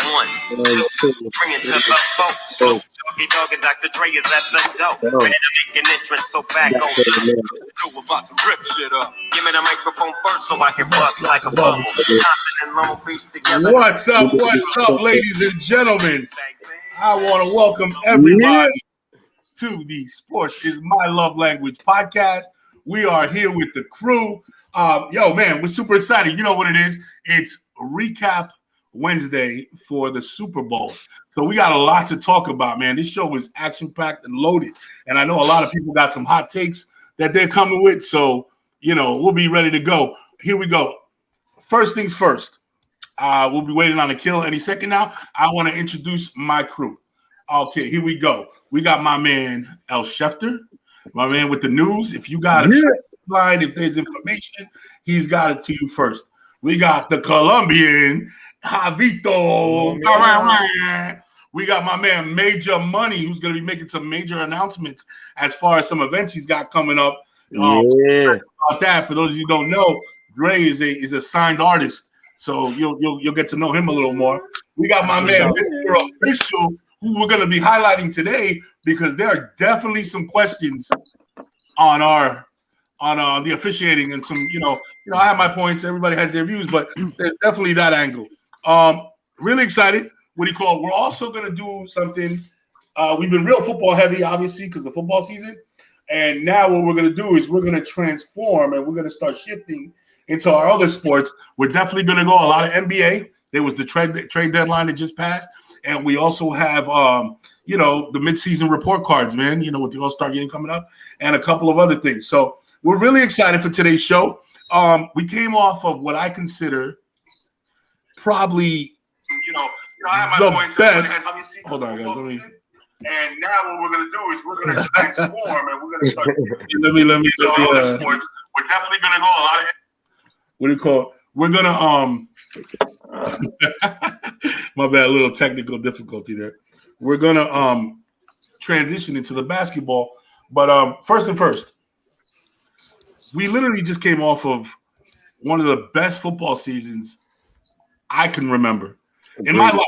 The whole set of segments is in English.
1, 2, bring it to the boat. Snoop Doggy Dogg and Dr. Dre is at the door. Ready to make an entrance, so back on up. About to rip shit up. Give me the microphone first so I can bust like a bubble. What's up, ladies and gentlemen? I want to welcome everybody to the Sports is My Love Language podcast. We are here with the crew. Man, we're super excited. You know what it is? It's Recap Wednesday for the Super Bowl. So we got a lot to talk about, man. This show is action-packed and loaded. And I know a lot of people got some hot takes that they're coming with. So, we'll be ready to go. Here we go. First things first. We'll be waiting on a kill any second now. I want to introduce my crew. Okay, here we go. We got my man, El Schefter, my man with the news. If you got a line, if there's information, he's got it to you first. We got the Colombian, Javito. We got my man, Major Money, who's going to be making some major announcements as far as some events he's got coming up. About that, for those of you who don't know, Dre is a signed artist, so you'll get to know him a little more. We got my man, Mr. Official, who we're going to be highlighting today because there are definitely some questions on the officiating and some, I have my points. Everybody has their views, but there's definitely that angle. Really excited. We're also going to do something. We've been real football heavy, obviously, because the football season. And now what we're going to do is we're going to transform and we're going to start shifting into our other sports. We're definitely going to go a lot of NBA. There was the trade deadline that just passed. And we also have, the midseason report cards, man, with the All-Star game coming up and a couple of other things. So we're really excited for today's show. We came off of what I consider probably, I have my points. Best. Hold on, guys. And now what we're going to do is we're going to transform and we're going to start. let me. Sports. We're definitely going to go a lot of. What do you call it? We're going to my bad, a little technical difficulty there. We're going to transition into the basketball, but first, we literally just came off of one of the best football seasons I can remember in my life.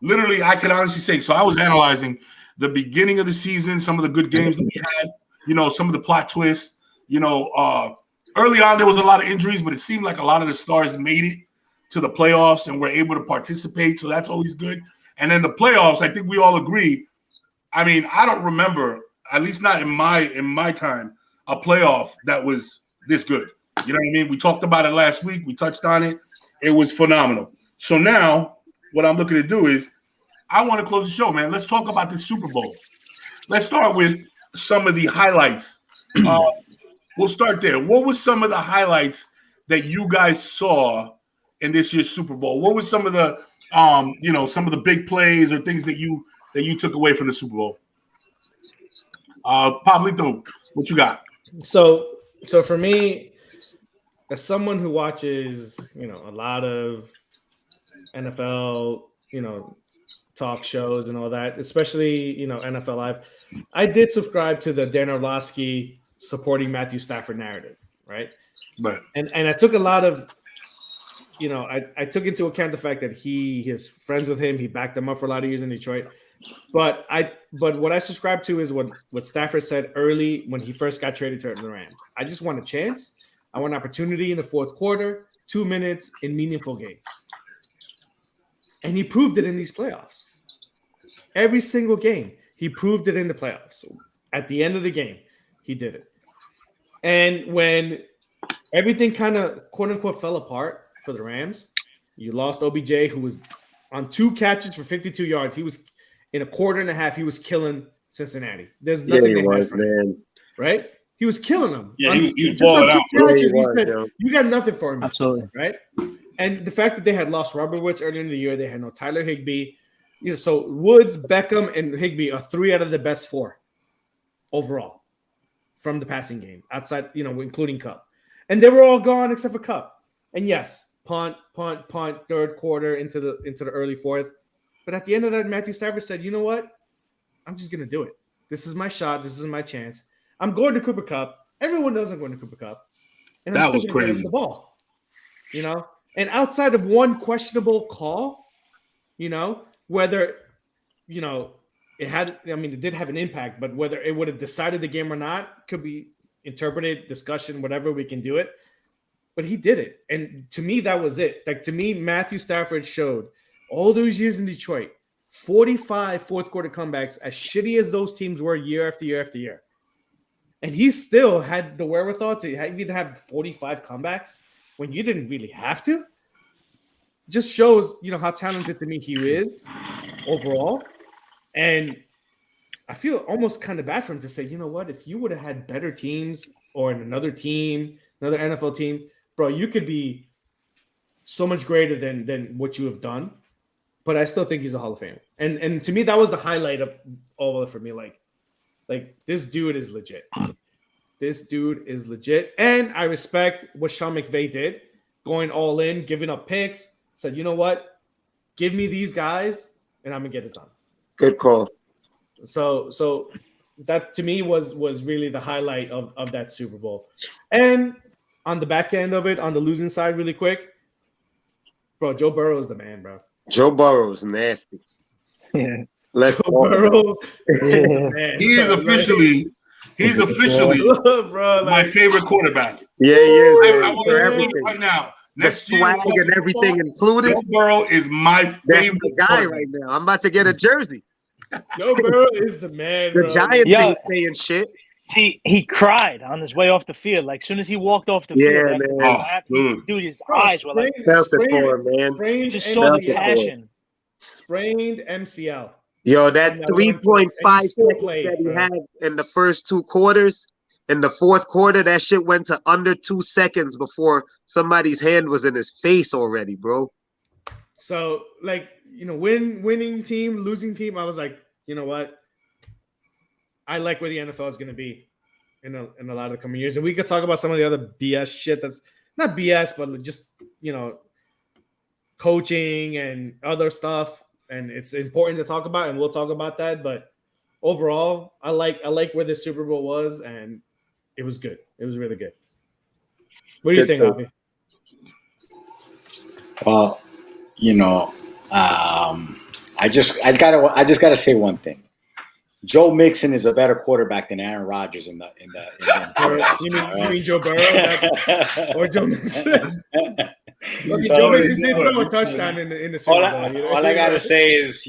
Literally, I can honestly say. So I was analyzing the beginning of the season, some of the good games that we had, some of the plot twists. Early on there was a lot of injuries, but it seemed like a lot of the stars made it to the playoffs and were able to participate. So that's always good. And then the playoffs, I think we all agree. I mean, I don't remember, at least not in my time, a playoff that was this good. You know what I mean? We talked about it last week. We touched on it. It was phenomenal. So now what I'm looking to do is I want to close the show, man. Let's talk about this Super Bowl. Let's start with some of the highlights. We'll start there. What was some of the highlights that you guys saw in this year's Super Bowl? What was some of the, some of the big plays or things that you took away from the Super Bowl? Pablito, what you got? So for me, as someone who watches, a lot of NFL, talk shows and all that, especially, NFL Live, I did subscribe to the Dan Orlovsky supporting Matthew Stafford narrative, right? Right. And I took a lot of, I took into account the fact that he is friends with him. He backed them up for a lot of years in Detroit. But what I subscribe to is what Stafford said early when he first got traded to the Rams. I just want a chance. I want an opportunity in the fourth quarter, 2 minutes in meaningful games. And he proved it in these playoffs. Every single game, he proved it in the playoffs. So at the end of the game, he did it. And when everything kind of, quote-unquote, fell apart for the Rams, you lost OBJ, who was on 2 catches for 52 yards. He was, in a quarter and a half, he was killing Cincinnati. There's nothing they had for him, right? He was killing them. Yeah, he balled out. Catches, he said, you got nothing for him. Absolutely. Right? And the fact that they had lost Robert Woods earlier in the year, they had no Tyler Higbee. So Woods, Beckham, and Higbee are 3 out of the best 4 overall from the passing game, outside, including Kupp. And they were all gone except for Kupp. And yes, punt, third quarter into the early fourth. But at the end of that, Matthew Stafford said, you know what? I'm just going to do it. This is my shot. This is my chance. I'm going to Cooper Kupp. Everyone knows I'm going to Cooper Kupp. And that was crazy. The ball, And outside of one questionable call, whether, it did have an impact, but whether it would have decided the game or not could be interpreted, discussion, whatever, we can do it. But he did it. And to me, that was it. Like, to me, Matthew Stafford showed all those years in Detroit, 45 fourth quarter comebacks, as shitty as those teams were year after year after year. And he still had the wherewithal to even have 45 comebacks when you didn't really have to. Just shows, how talented to me he is overall. And I feel almost kind of bad for him to say, you know what, if you would have had better teams or in another team, another NFL team, bro, you could be so much greater than what you have done. But I still think he's a Hall of Famer. And to me, that was the highlight of all of it for me. Like, this dude is legit. This dude is legit. And I respect what Sean McVay did, going all in, giving up picks. Said, you know what? Give me these guys, and I'm going to get it done. Good call. So that, to me, was really the highlight of that Super Bowl. And on the back end of it, on the losing side, really quick, bro, Joe Burrow is the man, bro. Joe Burrow is nasty. Yeah. Joe Burrow is the man. He's officially bro, my favorite quarterback. Yeah, I want to tell you right now. The swag and everything included. Joe Burrow is my That's favorite the guy right now. I'm about to get a jersey. Joe Burrow is the man, The bro. Giants ain't saying shit. He cried on his way off the field. Like, as soon as he walked off the field, man. dude, his eyes were like, Felt it for him, man. just saw the passion. Sprained MCL. Yo, that 3.5 seconds played, that he bro. had in the first two quarters, in the fourth quarter, that shit went to under 2 seconds before somebody's hand was in his face already, bro. So, winning team, losing team, I was like, you know what? I like where the NFL is going to be in a lot of the coming years. And we could talk about some of the other BS shit that's not BS, but just, coaching and other stuff. And it's important to talk about, and we'll talk about that. But overall, I like where the Super Bowl was, and it was good. It was really good. What do you think, Avi? Well, I just gotta say one thing. Joe Mixon is a better quarterback than Aaron Rodgers in the you mean Joe Burrow or Joe Mixon? Joe Mixon did throw a touchdown in the Super Bowl. All I gotta say is,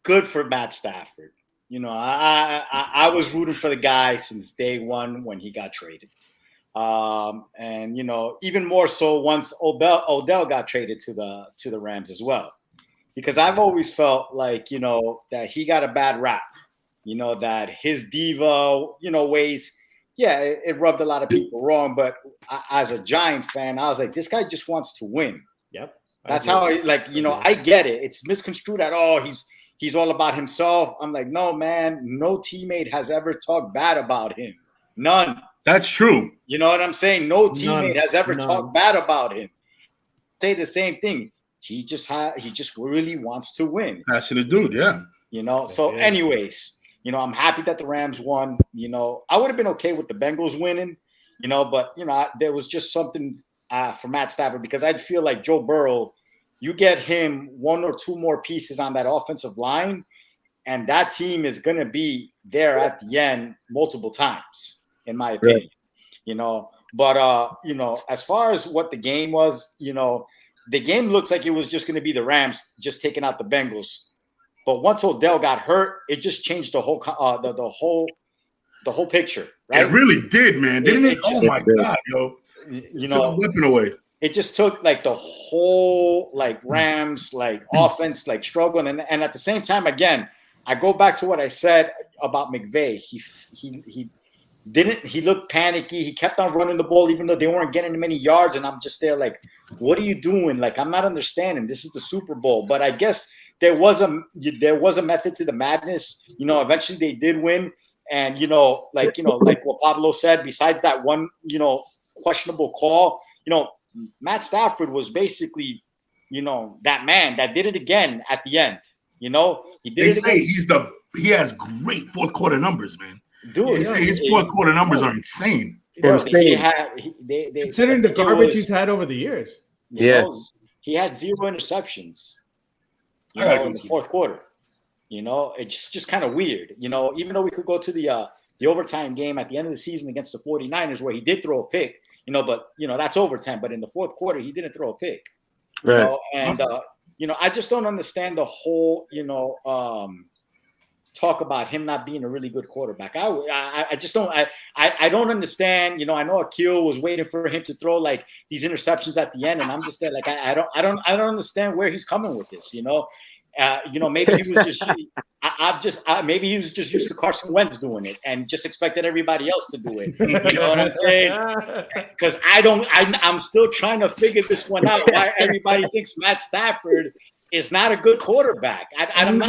good for Matt Stafford. I was rooting for the guy since day one when he got traded. And even more so once Odell got traded to the Rams as well. Because I've always felt like, that he got a bad rap, that his diva, ways, it rubbed a lot of people wrong. But as a Giant fan, I was like, this guy just wants to win. Yep. That's how I get it. It's misconstrued at all. He's all about himself. I'm like, no, man, no teammate has ever talked bad about him. None. That's true. You know what I'm saying? No teammate has ever talked bad about him. Say the same thing. He just really wants to win. Passionate dude, yeah. So anyways, I'm happy that the Rams won. I would have been okay with the Bengals winning, but there was just something for Matt Stafford, because I'd feel like Joe Burrow, you get him one or two more pieces on that offensive line, and that team is going to be there at the end multiple times, in my opinion. But as far as what the game was, the game looks like it was just going to be the Rams just taking out the Bengals. But once Odell got hurt, it just changed the whole the whole picture. Right? It really did, man. Didn't it? Oh my God, yo! Took the weapon away. It just took the whole Rams offense struggling, and at the same time, again, I go back to what I said about McVay. He looked panicky. He kept on running the ball even though they weren't getting many yards, and I'm just there what are you doing? I'm not understanding. This is the Super Bowl. But I guess there was a method to the madness. Eventually they did win, and like what Pablo said, besides that one questionable call, Matt Stafford was basically that man that did it again at the end. He did They it say again. he has great fourth quarter numbers, man. Dude, They say his fourth quarter numbers are insane. Considering the garbage he's had over the years. He he had 0 interceptions. In the fourth quarter. It's just kind of weird. Even though we could go to the overtime game at the end of the season against the 49ers where he did throw a pick, but that's overtime. But in the fourth quarter, he didn't throw a pick. I just don't understand the whole, talk about him not being a really good quarterback. I just don't. I don't understand. I know Akil was waiting for him to throw like these interceptions at the end, and I'm just there like I don't understand where he's coming with this. Maybe he was just. Maybe he was just used to Carson Wentz doing it and just expected everybody else to do it. You know what I'm saying? Because I'm still trying to figure this one out. Why everybody thinks Matt Stafford is not a good quarterback? I don't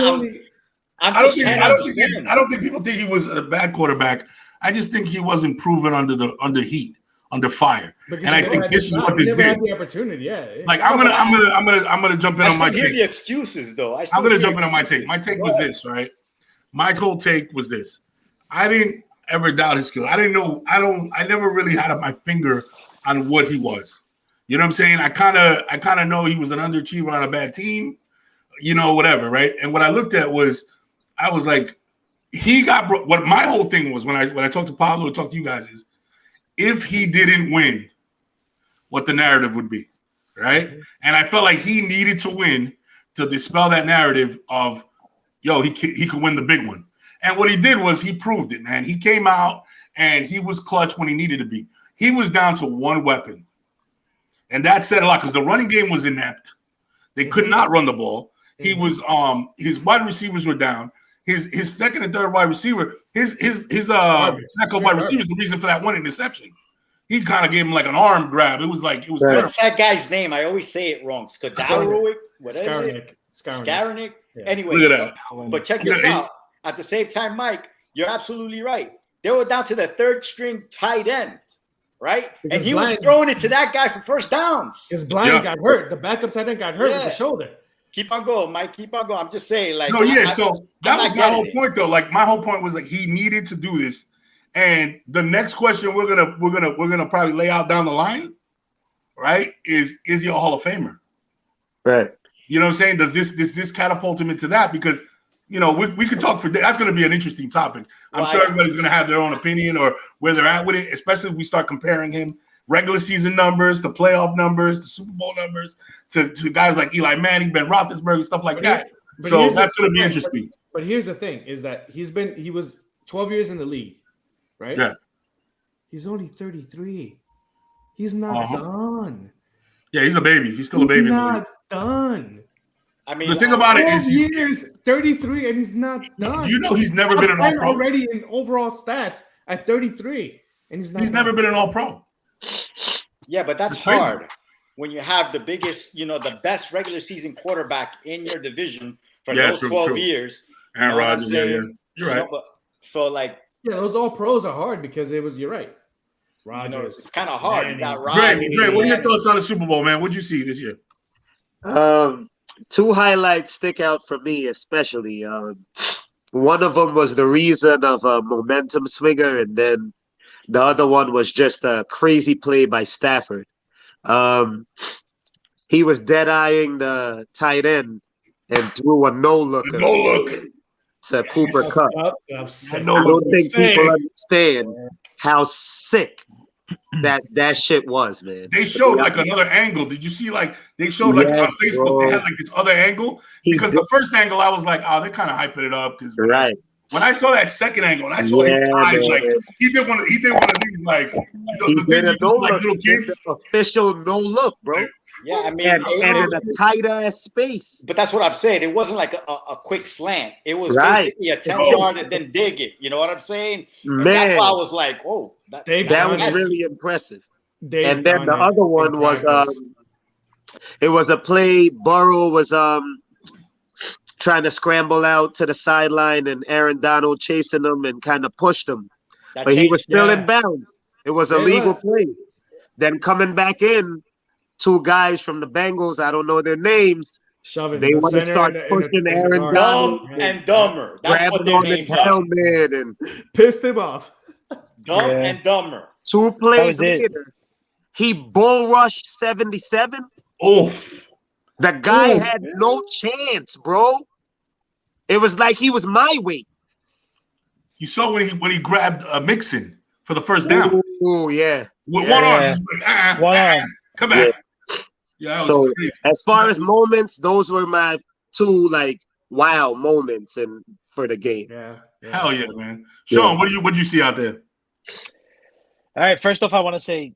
think people think he was a bad quarterback. I just think he wasn't proven under heat, under fire. And I think this is what this did. Had the opportunity, yeah. Like I'm gonna jump in on my take. I hear the excuses though. I'm gonna jump in on my take. My take was this, right? My whole take was this. I didn't ever doubt his skill. I didn't know. I never really had my finger on what he was. You know what I'm saying? I kind of know he was an underachiever on a bad team. Whatever, right? And what I looked at was. I was like, what my whole thing was when I talked to Pablo, talked to you guys is, if he didn't win, what the narrative would be, right? Mm-hmm. And I felt like he needed to win to dispel that narrative of, he could win the big one. And what he did was he proved it, man. He came out and he was clutch when he needed to be. He was down to one weapon, and that said a lot because the running game was inept. They could not run the ball. He was his wide receivers were down. His second and third wide receiver, his tackle wide receiver is the reason for that one interception. He kind of gave him like an arm grab. It was terrible. What's that guy's name? I always say it wrong. Skadarowick? What is it? Skowronek. Yeah. Anyway, but check this out. At the same time, Mike, you're absolutely right. They were down to the third string tight end, right? And he was throwing it to that guy for first downs. His blind got hurt. The backup tight end got hurt with the shoulder. Keep on going, Mike. Keep on going. I'm just saying, like. No, yeah. So that was my whole point, though. Like my whole point was like he needed to do this, and the next question we're gonna probably lay out down the line, right? Is he a Hall of Famer? Right. You know what I'm saying? Does this catapult him into that? Because we could talk for that's going to be an interesting topic. I'm sure everybody's going to have their own opinion or where they're at with it, especially if we start comparing him regular season numbers to playoff numbers to Super Bowl numbers to guys like Eli Manning, Ben Roethlisberger, stuff like that. So that's going to be interesting. But here's the thing: is that he was 12 years in the league, right? Yeah. He's only 33. He's not done. Yeah, he's a baby. He's still a baby. He's not done. I mean, the thing about it is, 12 years, 33, and he's not done. He's never been an All-Pro already in overall stats at 33, and he's never been an All-Pro. Yeah, but that's hard when you have the biggest, the best regular season quarterback in your division for those 12 years. Aaron Rodgers, you're right. Those All-Pros are hard because you're right. Rodgers. It's kind of hard. You got Rodgers. Dre, what are your thoughts on the Super Bowl, man? What'd you see this year? Two highlights stick out for me, especially. One of them was the reason of a momentum swinger, and then the other one was just a crazy play by Stafford. He was dead-eyeing the tight end and threw a no-look to Cooper Kupp. I don't think people understand how sick that shit was, man. They showed like another angle. Did you see they showed on Facebook bro. They had this other angle? Because the first angle I was like, oh, they're kind of hyping it up. Because when I saw that second angle and I saw his eyes, man. He did one of these the things like little kids. Official no look, bro. Yeah, I mean, and in a tight ass space. But that's what I'm saying. It wasn't like a quick slant. It was basically a 10-yard and then dig it. You know what I'm saying? Man, and that's why I was like, "Whoa, that was really impressive." And then the other one was it was a play. Burrow was trying to scramble out to the sideline, and Aaron Donald chasing him and kind of pushed him, but he was still in bounds. It was a legal play. Then coming back in. Two guys from the Bengals, I don't know their names. They want to start pushing Aaron Donald and Dumber. That's what their names are. And pissed him off. Dumb and Dumber. 2 plays later, he bull rushed 77. Oh, The guy had no chance, bro. It was like he was my weight. You saw when he grabbed Mixon for the first down. Oh yeah. With one arm. One arm. Come back. Yeah, that was crazy. As far as moments, those were my two like wow moments for the game. Yeah. Hell yeah, man. Sean, what'd you see out there? All right. First off, I want to say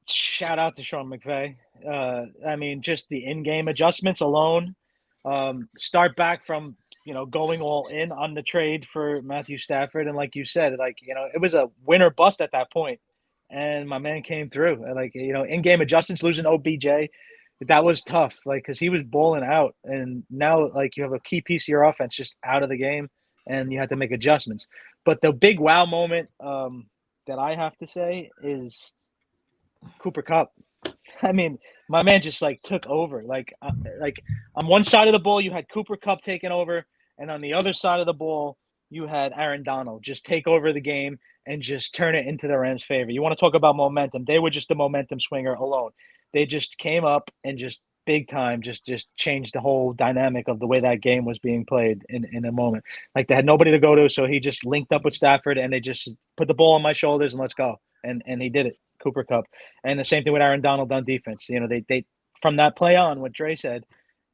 shout out to Sean McVay. I mean, just the in-game adjustments alone. Start back from going all in on the trade for Matthew Stafford, and like you said, it was a win or bust at that point, and my man came through. In-game adjustments, losing OBJ, that was tough. Because he was balling out, and now you have a key piece of your offense just out of the game, and you had to make adjustments. But the big wow moment that I have to say is Cooper Kupp. I mean, my man just took over. On one side of the ball, you had Cooper Kupp taking over, and on the other side of the ball, you had Aaron Donald just take over the game and just turn it into the Rams' favor. You want to talk about momentum? They were just the momentum swinger alone. They just came up and just big time just changed the whole dynamic of the way that game was being played in a moment. They had nobody to go to, so he just linked up with Stafford, and they just put the ball on my shoulders and let's go. And he did it. Cooper Kupp. And the same thing with Aaron Donald on defense. They from that play on, what Dre said,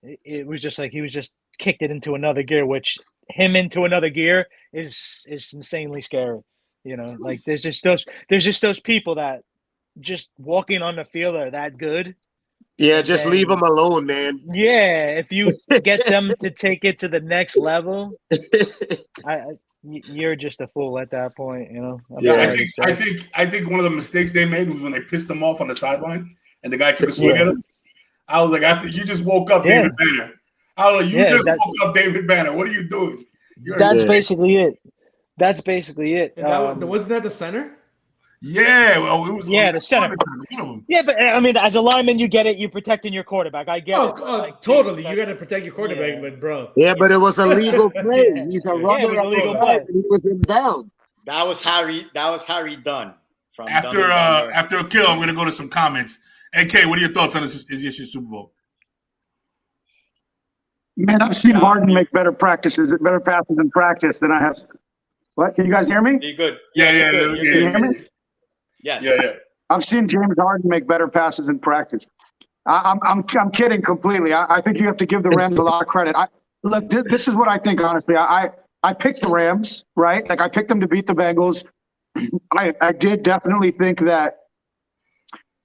it was just he was just kicked it into another gear, which him into another gear is insanely scary. There's just those people that just walking on the field are that good. Yeah, just leave them alone, man. Yeah, if you get them to take it to the next level, you're just a fool at that point, Yeah, I think one of the mistakes they made was when they pissed him off on the sideline and the guy took a swing at him. I was like, after you just woke up David Banner. I was like, you just woke up David Banner. What are you doing? That's basically it. Wasn't that the center? Yeah, well, it was. Yeah, the center. Yeah, but I mean, as a lineman, you get it. You're protecting your quarterback. I get it. Totally. You got to protect your quarterback, but bro. Yeah, but it was a legal play. He's a runner up the play. He was in bounds. That was Harry Dunn. From After a kill, I'm going to go to some comments. AK, what are your thoughts on this Super Bowl? Man, I've seen Harden make better passes in practice than I have. What? Can you guys hear me? You're good. Yeah. Can you hear me? Yes. Yeah. I've seen James Harden make better passes in practice. I'm kidding completely. I think you have to give the Rams a lot of credit. Look, this is what I think, honestly. I picked the Rams, right? I picked them to beat the Bengals. I did definitely think that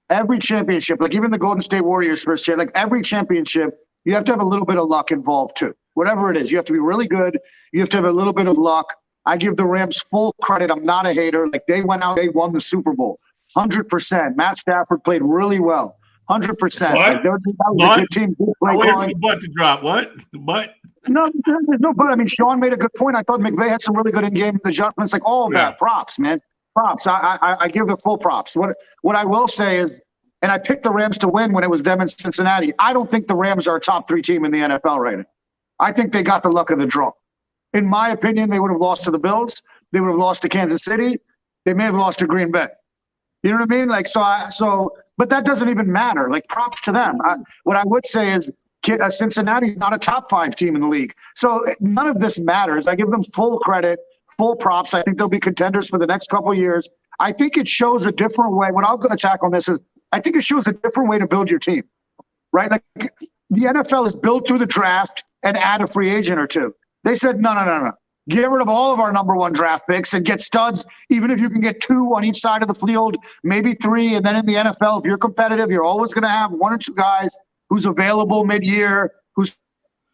every championship, even the Golden State Warriors first year, every championship, you have to have a little bit of luck involved too. Whatever it is, you have to be really good. You have to have a little bit of luck. I give the Rams full credit. I'm not a hater. They went out, they won the Super Bowl. 100%. Matt Stafford played really well. 100%. What? That was a good team. I'm waiting for the butt to drop. What? The butt? No, there's no but. I mean, Sean made a good point. I thought McVay had some really good in-game adjustments. All of that. Props, man. Props. I give the full props. What I will say is, and I picked the Rams to win when it was them in Cincinnati. I don't think the Rams are a top 3 team in the NFL right now. I think they got the luck of the draw. In my opinion, they would have lost to the Bills. They would have lost to Kansas City. They may have lost to Green Bay. You know what I mean? But that doesn't even matter. Props to them. What I would say is Cincinnati is not a top 5 team in the league. So none of this matters. I give them full credit, full props. I think they'll be contenders for the next couple of years. I think it shows a different way. What I'll attack on this is I think it shows a different way to build your team, right? The NFL is built through the draft and add a free agent or two. They said, no. Get rid of all of our number 1 draft picks and get studs, even if you can get 2 on each side of the field, maybe 3. And then in the NFL, if you're competitive, you're always going to have 1 or 2 guys who's available mid-year, who's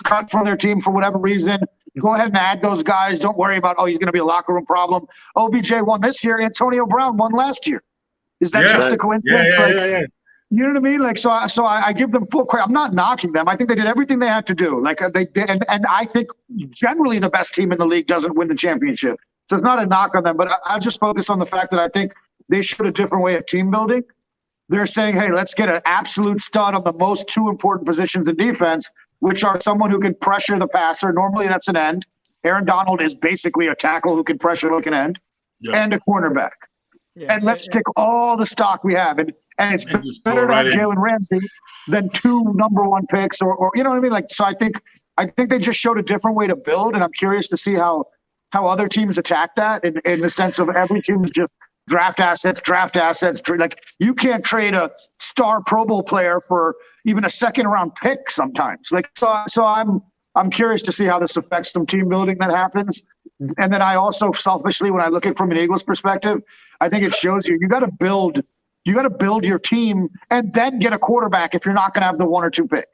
cut from their team for whatever reason. Go ahead and add those guys. Don't worry about, he's going to be a locker room problem. OBJ won this year. Antonio Brown won last year. Is that just a coincidence? Yeah. You know what I mean? So I give them full credit. I'm not knocking them. I think they did everything they had to do. They did, and I think generally the best team in the league doesn't win the championship. So it's not a knock on them, but I just focus on the fact that I think they showed a different way of team building. They're saying, hey, let's get an absolute stud on the most 2 important positions in defense, which are someone who can pressure the passer. Normally that's an end. Aaron Donald is basically a tackle who can pressure, who can end, and a cornerback. And let's stick all the stock we have. and it's And just better throw to it have right in. Jalen Ramsey than 2 number 1 picks, or you know what I mean? Like, so I think they just showed a different way to build, and I'm curious to see how other teams attack that in the sense of every team is just draft assets. Like, you can't trade a star Pro Bowl player for even a second round pick sometimes. Like, so I'm curious to see how this affects some team building that happens. And then I also selfishly, when I look at it from an Eagles perspective, I think it shows you got to build your team and then get a quarterback if you're not going to have the 1 or 2 pick.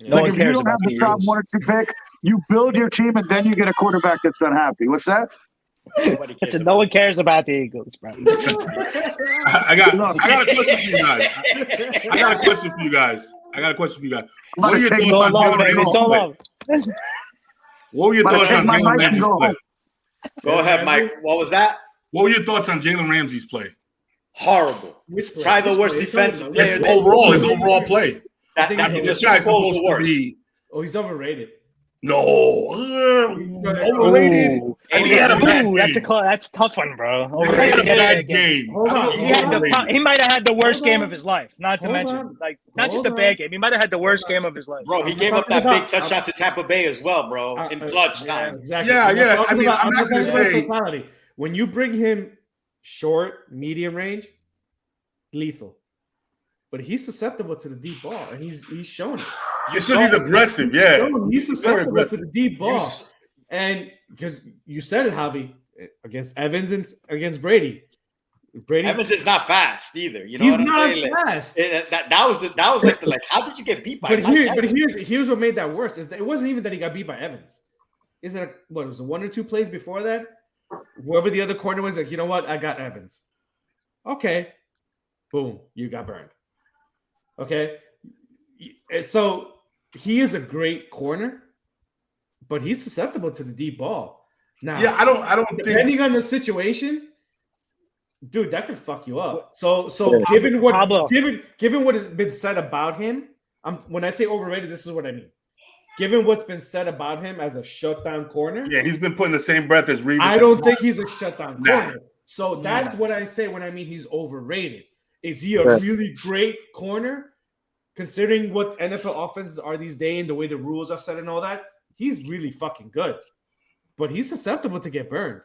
No Like, one if you cares don't about have the the top Eagles. 1 or 2 pick, you build your team and then you get a quarterback that's unhappy. What's that? Nobody cares Listen, about no one cares about the Eagles, bro. I got a question for you guys. I got a question for you guys. What are your take thoughts It's all on love, Jalen baby. It's all Ramsey's play? love. What were your thoughts take on my Jalen mic and Ramsey's go play? home. Go ahead, Mike. What was that? What were your thoughts on Jalen Ramsey's play? Horrible. Which play? Probably the Which worst play? defensive Which player. His play? overall play. That, I think the This Super guy's Bowl was supposed the to worst. be he's overrated. overrated. Ooh. And he had a bad Ooh, game. that's a tough one, bro. He had a Overrated. bad game. Hold I don't on, know if He he's had overrated. he might have had the worst Hold game on. of his life. Not to Hold mention, on. like, not just a Hold bad on. game. He might have had the worst game of his life. Bro, he I'm gave up talking that big about- touchdown to Tampa Bay as well, bro, in clutch time. Exactly. Yeah, I'm not yeah. talking I mean, about- I'm not talking gonna about say- totality. When you bring him short, medium range, lethal. But he's susceptible to the deep ball, and he's shown it. It's because he's aggressive, yeah. He's susceptible to aggressive. the deep ball. s- And because you said it, Javi, against Evans and against Brady. Evans is not fast either. You know he's what I'm not saying? Like, fast. that was like how did you get beat by? But Mike Tyson? here's what made that worse is that it wasn't even that he got beat by Evans. Is it what was it 1 or 2 plays before that? Whoever the other corner was, like, you know what? I got Evans. Okay. Boom, you got burned. Okay. So he is a great corner, but he's susceptible to the deep ball. Now, Yeah, I don't think depending on the situation, dude, that could fuck you up. So given what Pablo. given what has been said about him, when I say overrated, this is what I mean. Given what's been said about him as a shutdown corner, yeah, he's been put in the same breath as Reeves. I don't think he's a shutdown Nah. corner. So that's what I say when I mean he's overrated. Is he a really great corner? Considering what NFL offenses are these days and the way the rules are set and all that, he's really fucking good. But he's susceptible to get burned.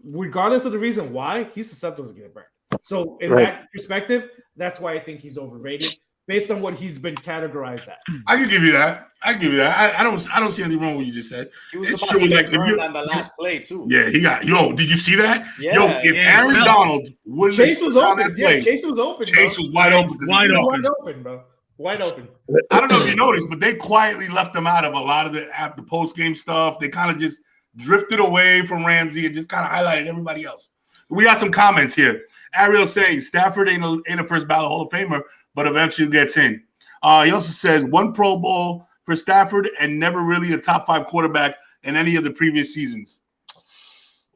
Regardless of the reason why, he's susceptible to get burned. So in that perspective, that's why I think he's overrated based on what he's been categorized as. I can give you that. I don't see anything wrong with what you just said. He was It's about true, to like, get if burned you- on the last play too. Yeah, he got did you see that? Yeah. If Yeah, Aaron no. Donald wouldn't Chase have was shut down open. that Yeah, play, Chase was open. Chase was wide open. Wide because open. Wide open, bro. Wide open. I don't know if you noticed, but they quietly left him out of a lot of the post game stuff. They kind of just drifted away from Ramsey and just kind of highlighted everybody else. We got some comments here. Ariel saying Stafford ain't a first ballot Hall of Famer, but eventually gets in. He also says 1 Pro Bowl for Stafford and never really a top 5 quarterback in any of the previous seasons.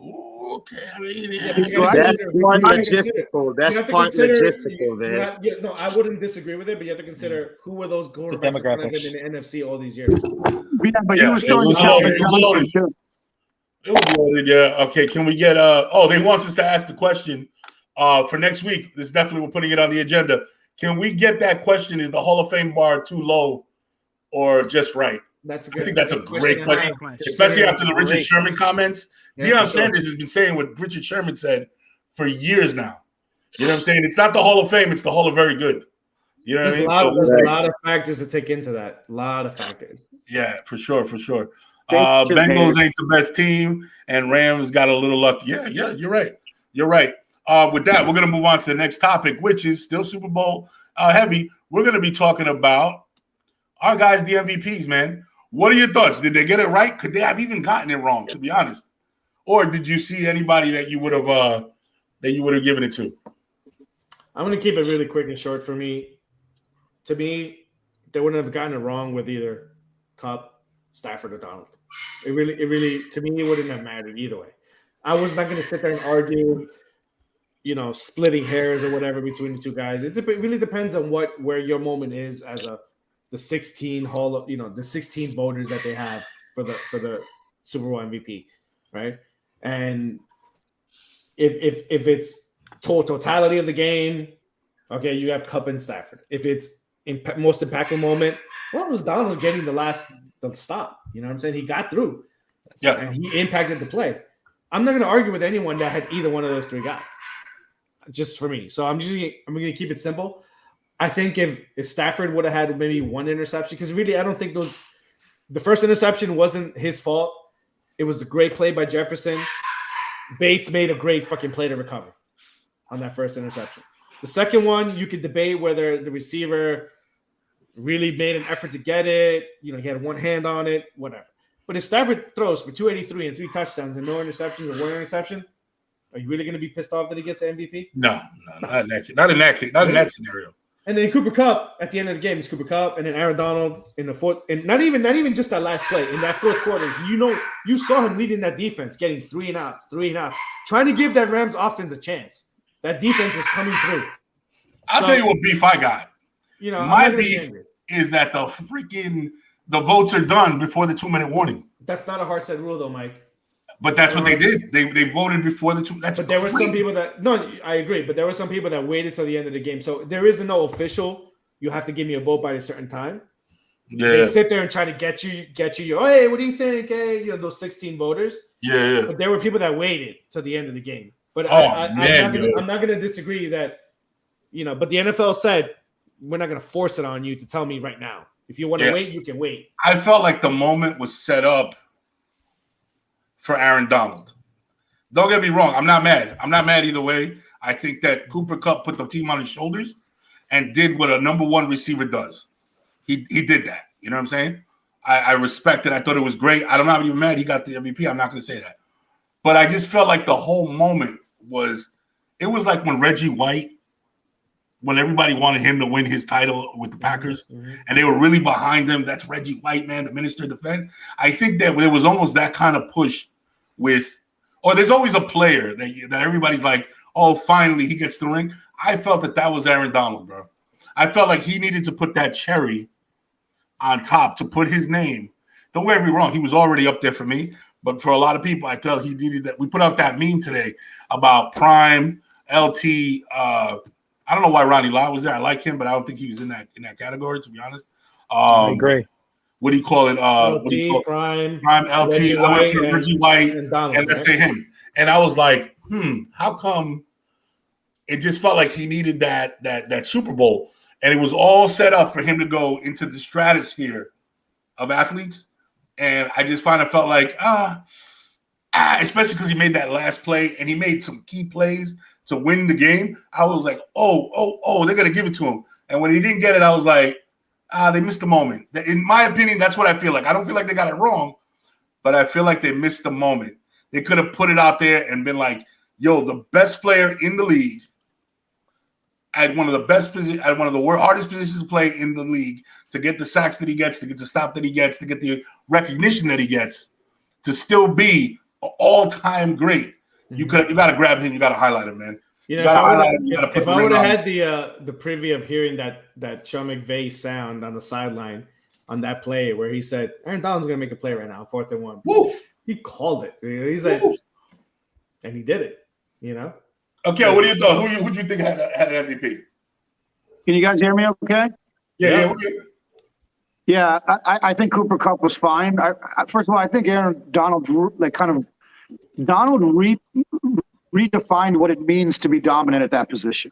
Ooh, okay, I mean, That's part logistical. That's part logistical, man. No, I wouldn't disagree with it, but you have to consider who were those quarterbacks demographics. in the NFC all these years. Yeah, but he Yeah, was it showing was talent loaded. It was loaded. too. It was loaded, yeah. Okay, can we get they want us to ask the question for next week. This definitely we're putting it on the agenda. Can we get that question? Is the Hall of Fame bar too low or just right? That's a I good. think that's a great question, Great especially after the Richard Great. Sherman comments. Yeah, Deion for sure. Sanders has been saying what Richard Sherman said for years now. You know what I'm saying? It's not the Hall of Fame; it's the Hall of Very Good. You know what I mean? There's a lot of factors to take into that. A lot of factors. Yeah, for sure, for sure. Thank you, Bengals man. ain't the best team, and Rams got a little lucky. Yeah, you're right. You're right. With that, we're going to move on to the next topic, which is still Super Bowl heavy. We're going to be talking about our guys, the MVPs, man. What are your thoughts? Did they get it right? Could they have even gotten it wrong, to be honest? Or did you see anybody that you would have given it to? I'm going to keep it really quick and short for me. To me, they wouldn't have gotten it wrong with either Cup, Stafford, or Donald. It really, to me, it wouldn't have mattered either way. I was not going to sit there and argue, splitting hairs or whatever between the two guys. It really depends on where your moment is as the 16 the 16 voters that they have for the Super Bowl MVP, right? And if it's totality of the game, Okay, you have Cup and Stafford. If it's most impactful moment, well, it was Donald getting the stop. You know what I'm saying? He got through. Yeah. And he impacted the play. I'm not going to argue with anyone that had either one of those three guys. Just for me. So I'm going to keep it simple. I think if Stafford would have had maybe one interception, because really I don't think the first interception wasn't his fault. It was a great play by Jefferson. Bates made a great fucking play to recover on that first interception. The second one, you could debate whether the receiver really made an effort to get it. You know, he had one hand on it, whatever. But if Stafford throws for 283 and 3 touchdowns and no interceptions or one interception, are you really going to be pissed off that he gets the MVP? No, not in that scenario. And then Cooper Kupp at the end of the game is Cooper Kupp, and then Aaron Donald in the fourth, and not even just that last play in that fourth quarter. You saw him leading that defense, getting 3 and outs, trying to give that Rams offense a chance. That defense was coming through. I'll tell you what beef I got. You know, my beef is that the votes are done before the 2-minute warning. That's not a hard set rule, though, Mike. But that's what they did. They voted before the 2. But there were some people that I agree. But there were some people that waited till the end of the game. So there is no official. You have to give me a vote by a certain time. Yeah. They sit there and try to get you. Oh, hey, what do you think? Hey, those 16 voters. Yeah. But there were people that waited till the end of the game. But I'm not going to disagree that. But the NFL said we're not going to force it on you to tell me right now. If you want to wait, you can wait. I felt like the moment was set up for Aaron Donald. Don't get me wrong. I'm not mad. I'm not mad either way. I think that Cooper Kupp put the team on his shoulders and did what a number one receiver does. He did that. You know what I'm saying? I respect it. I thought it was great. I'm not even mad he got the MVP. I'm not going to say that. But I just felt like the whole moment was like when Reggie White, when everybody wanted him to win his title with the Packers, and they were really behind him. That's Reggie White, man, the minister of defense. I think that there was almost that kind of push there's always a player that everybody's like, oh, finally he gets the ring. I felt that was Aaron Donald, bro. I felt like he needed to put that cherry on top to put his name. Don't get me wrong. He was already up there for me, but for a lot of people, I tell he needed that. We put out that meme today about Prime, LT, I don't know why Ronnie Lott was there. I like him, but I don't think he was in that category, to be honest. I agree. What do you call it? LT, Prime, LT, Reggie White, and let's say him. And I was like, how come it just felt like he needed that Super Bowl? And it was all set up for him to go into the stratosphere of athletes. And I just felt like, especially because he made that last play and he made some key plays to win the game. I was like, oh, they're going to give it to him. And when he didn't get it, I was like, they missed the moment. In my opinion, that's what I feel like. I don't feel like they got it wrong, but I feel like they missed the moment. They could have put it out there and been like, yo, the best player in the league at one of the best positions, at one of the hardest positions to play in the league, to get the sacks that he gets, to get the stop that he gets, to get the recognition that he gets, to still be an all-time great. You got to grab him. You got to highlight him, man. If I would have had the preview of hearing that Sean McVay sound on the sideline on that play where he said Aaron Donald's going to make a play right now, 4th and 1. Woo. He called it. He said, and he did it. Okay, what do you thought? Who do you think had an MVP? Can you guys hear me? Okay. Yeah. Yeah, I think Cooper Kupp was fine. First of all, I think Aaron Donald redefined what it means to be dominant at that position.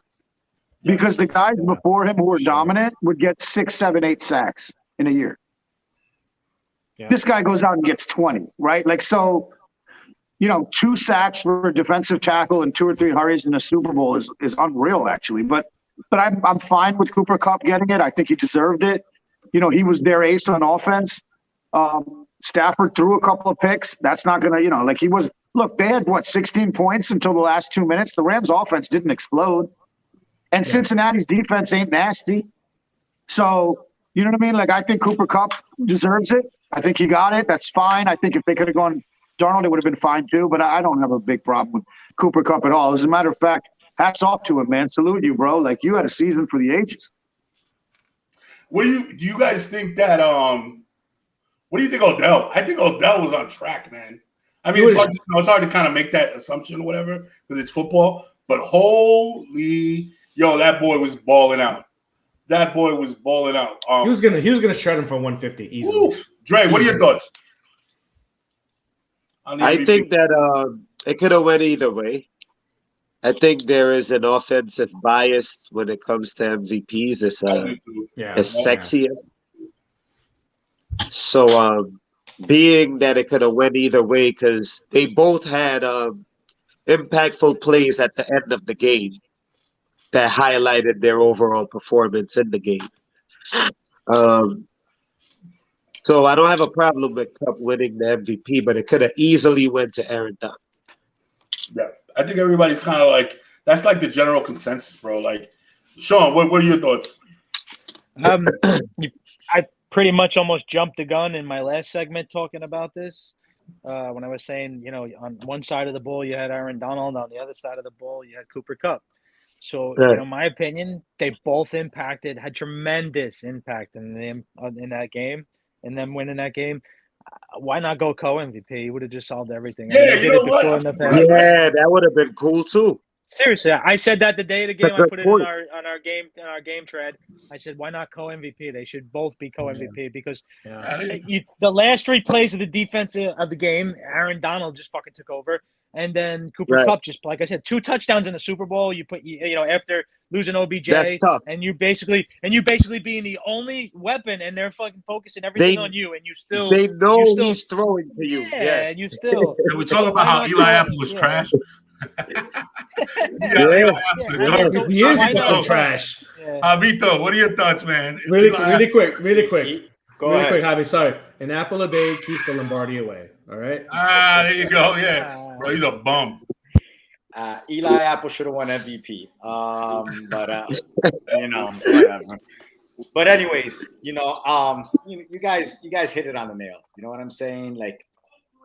Because the guys before him who were dominant would get 6, 7, 8 sacks in a year. Yeah. This guy goes out and gets 20, right? 2 sacks for a defensive tackle and 2 or 3 hurries in a Super Bowl is unreal, actually. But I'm fine with Cooper Kupp getting it. I think he deserved it. He was their ace on offense. Stafford threw a couple of picks. That's not going to, he was. Look, they had, 16 points until the last 2 minutes. The Rams' offense didn't explode. And Cincinnati's defense ain't nasty. So, you know what I mean? I think Cooper Kupp deserves it. I think he got it. That's fine. I think if they could have gone Darnold, it would have been fine too. But I don't have a big problem with Cooper Kupp at all. As a matter of fact, hats off to him, man. Salute you, bro. You had a season for the ages. Do you guys think that what do you think Odell? I think Odell was on track, man. I mean, it's hard to kind of make that assumption or whatever because it's football. But holy Yo, that boy was balling out. That boy was balling out. He was gonna shred him for 150 easily. Oof. Dre, what are your thoughts? I think that it could have went either way. I think there is an offensive bias when it comes to MVPs. It's sexier. So being that it could have went either way, because they both had impactful plays at the end of the game that highlighted their overall performance in the game. So I don't have a problem with Cup winning the MVP, but it could have easily went to Aaron Donald. Yeah, I think everybody's kind of like, that's like the general consensus, bro. Like, Sean, what are your thoughts? I pretty much almost jumped the gun in my last segment talking about this. When I was saying, on one side of the ball you had Aaron Donald, on the other side of the ball you had Cooper Kupp. So, my opinion, they both had tremendous impact in that game, and them winning that game. Why not go co-MVP? He would have just solved everything. Yeah, they did it before in the past. Yeah, that would have been cool too. Seriously, I said that the day of the game. I put it in our game thread. I said, why not co-MVP? They should both be co-MVP because the last 3 plays of the defense of the game, Aaron Donald just fucking took over, and then Cooper Kupp just, like I said, 2 touchdowns in the Super Bowl. You put after losing OBJ, that's tough. and you basically being the only weapon, and they're fucking focusing everything on you, and you still they know he's throwing to you. Yeah, and you still. Can we talk about how Eli Apple was trash? He is fucking trash. Vito, what are your thoughts, man? Really quick. Go ahead. Quick, Javi. Sorry. An apple a day keeps the Lombardi away. All right. There you go. Yeah, bro, he's a bum. Eli Apple should have won MVP. But whatever. But anyways, you guys hit it on the nail. You know what I'm saying? Like,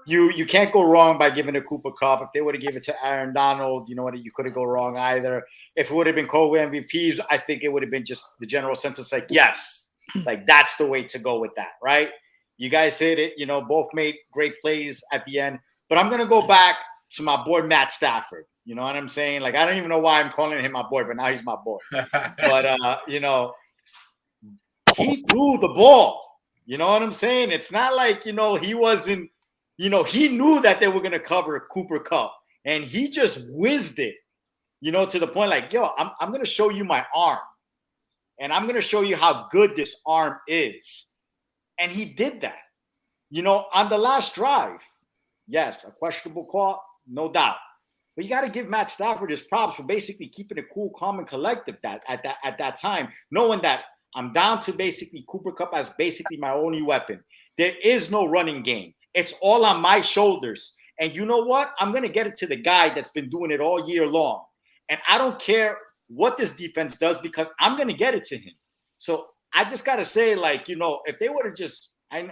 you can't go wrong by giving a Cooper Kupp. If they would have given it to Aaron Donald, you know what? You couldn't go wrong either. If it would have been co-MVPs, I think it would have been just the general sense of like, yes, like that's the way to go with that, right? You guys hit it. Both made great plays at the end. But I'm gonna go back to my boy Matt Stafford. You know what I'm saying? Like, I don't even know why I'm calling him my boy, but now he's my boy. But he threw the ball. You know what I'm saying? It's not like he wasn't. He knew that they were going to cover Cooper Kupp, and he just whizzed it, to the point like, yo, I'm going to show you my arm, and I'm going to show you how good this arm is. And he did that, on the last drive. Yes, a questionable call, no doubt. But you got to give Matt Stafford his props for basically keeping it cool, calm, and collective at that time, knowing that I'm down to basically Cooper Kupp as basically my only weapon. There is no running game. It's all on my shoulders. And you know what? I'm going to get it to the guy that's been doing it all year long. And I don't care what this defense does because I'm going to get it to him. So I just got to say, like, if they would have just, I'm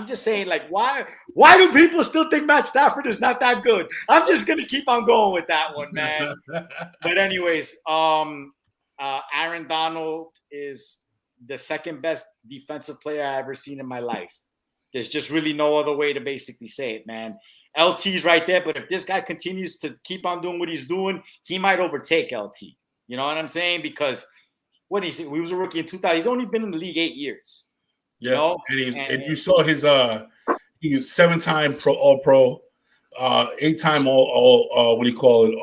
just saying, like, why do people still think Matt Stafford is not that good? I'm just going to keep on going with that one, man. But anyways, Aaron Donald is the second best defensive player I ever seen in my life. There's just really no other way to basically say it, man. LT's right there, but if this guy continues to keep on doing what he's doing, he might overtake LT. You know what I'm saying? Because he was a rookie in 2000. He's only been in the league 8 years. Yeah, and you saw his he was 7-time All-Pro, 8-time all what do you call it?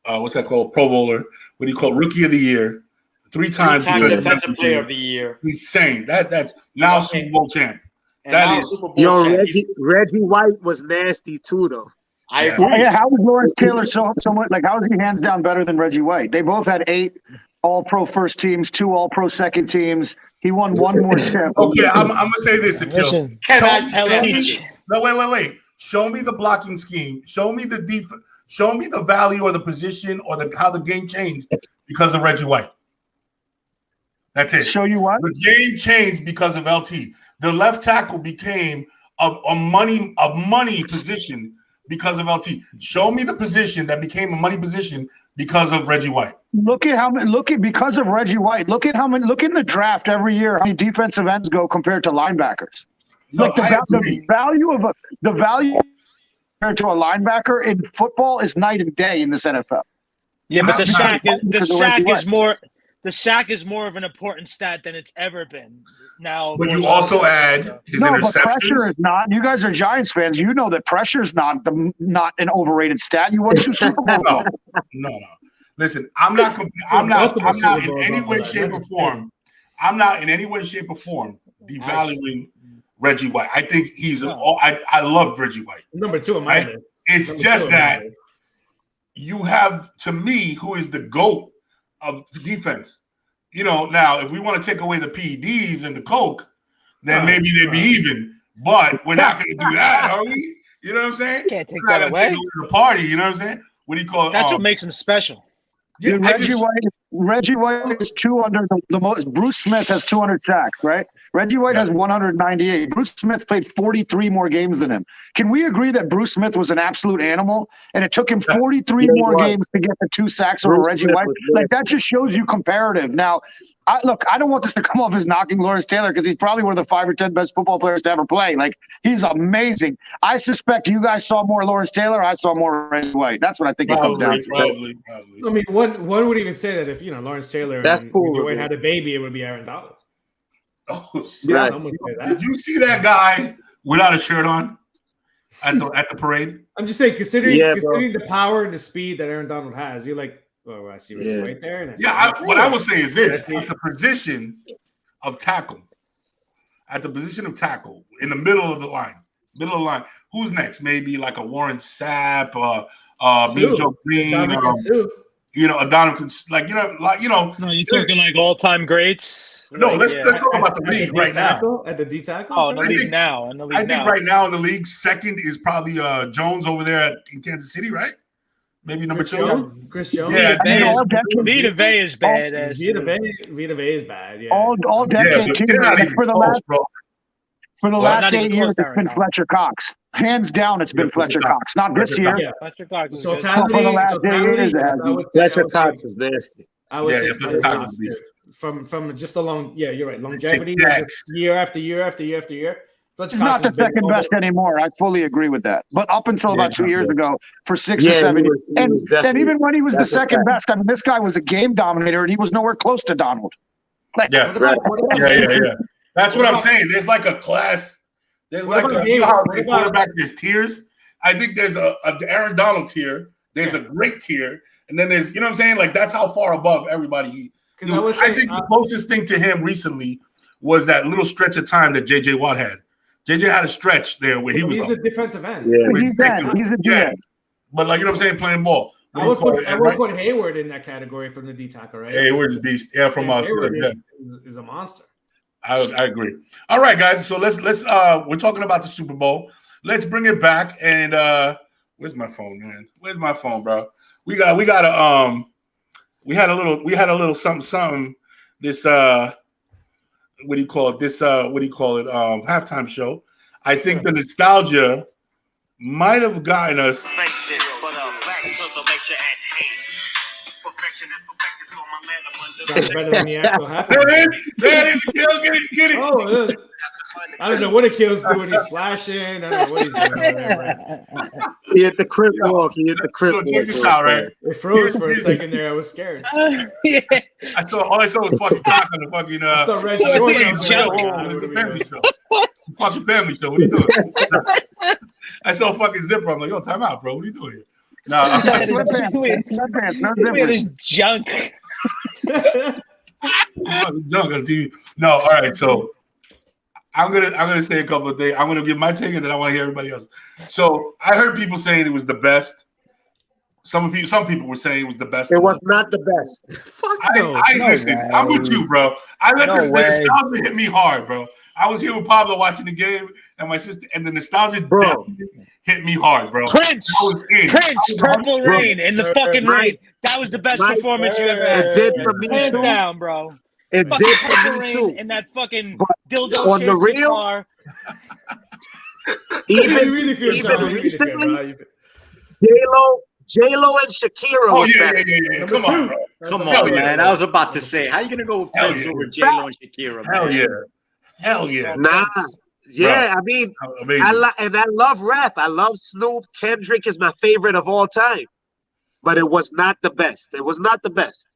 What's that called? Pro Bowler. What do you call it? Rookie of the Year? 3-time Defensive Player of the Year. Insane. That's now Super Bowl champ. Reggie White was nasty too, though. I agree. Yeah, how was Lawrence Taylor so much? Like, how is he hands down better than Reggie White? They both had 8 All-Pro first teams, 2 All-Pro second teams. He won 1 more chip. Okay, I'm gonna say this, Akil. Can I tell you? No, wait. Show me the blocking scheme. Show me the defense. Show me the value or the position or how the game changed because of Reggie White. That's it. Show you what? The game changed because of LT. The left tackle became a money position because of LT. Show me the position that became a money position because of Reggie White. Look at because of Reggie White. Look in the draft every year how many defensive ends go compared to linebackers. No, like the value compared to a linebacker in football is night and day in this NFL. Yeah, but the sack Because is more of an important stat than it's ever been. Now, But more you so also than- add his No, but pressure interceptions. is not. You guys are Giants fans. You know that pressure is not an overrated stat. You won 2 Super Bowls. No. Listen, I'm not in any way, shape, or form. I'm not in any way, shape, or form devaluing Reggie White. I think he's I love Reggie White. Number 2 in my list. It's just that you have, to me, who is the GOAT of defense. You know, now if we want to take away the PEDs and the coke, then maybe they'd be even. But we're not going to do that, are we? You know what I'm saying? Can't take that away. Take away the party. You know what I'm saying? What do you call it? That's what makes him special. Yeah, Reggie White is 200. The most. Bruce Smith has 200 sacks, right? Reggie White has 198. Bruce Smith played 43 more games than him. Can we agree that Bruce Smith was an absolute animal, and it took him 43 more games to get the 2 sacks over Reggie White? Like, that just shows you comparative. Now, I don't want this to come off as knocking Lawrence Taylor, because he's probably one of the 5 or 10 best football players to ever play. Like, he's amazing. I suspect you guys saw more Lawrence Taylor. I saw more Reggie White. That's what I think it comes down to. Probably. I mean, one would even say that if Lawrence Taylor and Reggie White had a baby, it would be Aaron Donald. Oh, Yeah, Right. someone say that. Did you see that guy without a shirt on at the parade? I'm just saying, considering Yeah, the power and the speed that Aaron Donald has, you're like, oh, I see Reggie White there. And What I will say is this: at the position of tackle, in the middle of the line, who's next? Maybe like a Warren Sapp, Joe Green, Adonovan, No, you're talking like all-time greats. No, let's talk about the league right now. At the D tackle? Oh, in the league now. I think right now in the league, second is probably Jones over there in Kansas City, right? Maybe number 2. Chris Jones. Yeah, Vita Vea is badass. Vita Vea is bad. Yeah. All decade too. For the last 8 years, it's been Fletcher Cox. Hands down, it's been Fletcher Cox. Not this year. Yeah. Fletcher Cox is Totality, For the last 8 years, it has been. Fletcher Cox is nasty. I would say Fletcher Cox is beast. From just a long, you're right, longevity, Tic-tacs. year after year after year after year. He's not the second best anymore. I fully agree with that. But up until about 2 years ago, for 6 or 7 years, and even when he was the second best, I mean, this guy was a game dominator, and he was nowhere close to Donald. Like, Yeah, That's what I'm saying. There's like a class. There's like a quarterback. There's tiers. I think there's a Aaron Donald tier. There's a great tier, and then there's, you know what I'm saying? Like, that's how far above everybody. I think the closest thing to him recently was that little stretch of time that J.J. Watt had. J.J. had a stretch there where he was. He's a defensive end. He's a D-end. But like, you know what I'm saying, playing ball. I would put Hayward in that category from the D tackle, right? Hayward's a beast. Yeah, from us. Hayward is a monster. I agree. All right, guys. So let's we're talking about the Super Bowl. Let's bring it back. And where's my phone, man? Where's my phone, bro? We had a little something. This what do you call it? Halftime show. I think the nostalgia might have gotten us. Better than the actual There it is. Get it. Oh, I don't know what Akil's doing. He's flashing. I don't know what he's doing. He hit the crib walk. So check this out, right? It froze for a second there. I was scared. Yeah. All I saw was fucking cock on the fucking I saw red shorts. It's the family show. Fucking family show. What are you doing? I saw fucking zipper. I'm like, yo, time out, bro. What are you doing here? No, It's junk. junk on TV. No, all right. So I'm gonna say a couple of things. I'm gonna give my take, and then I want to hear everybody else. So I heard people saying it was the best. Some people were saying it was the best. It was not the best. Fuck no. Listen. Way. I'm with you, bro. I let the nostalgia hit me hard, bro. I was here with Pablo watching the game, and my sister, and the nostalgia hit me hard, bro. Prince, Purple Rain in the fucking rain. That was the best performance you ever had. It did for me Hands too. down, bro. It Fucking did Purple for me Rain too. in that fucking But dildo on the shaped real, car. You really feel sorry. recently, J-Lo and Shakira was better. Yeah. Come on, bro. Come on, man. I was about to say, how you gonna go with Prince over J-Lo and Shakira, man? Hell yeah. Nah. Yeah, I mean, amazing. I love rap. I love Snoop. Kendrick is my favorite of all time. but it was not the best. It was not the best.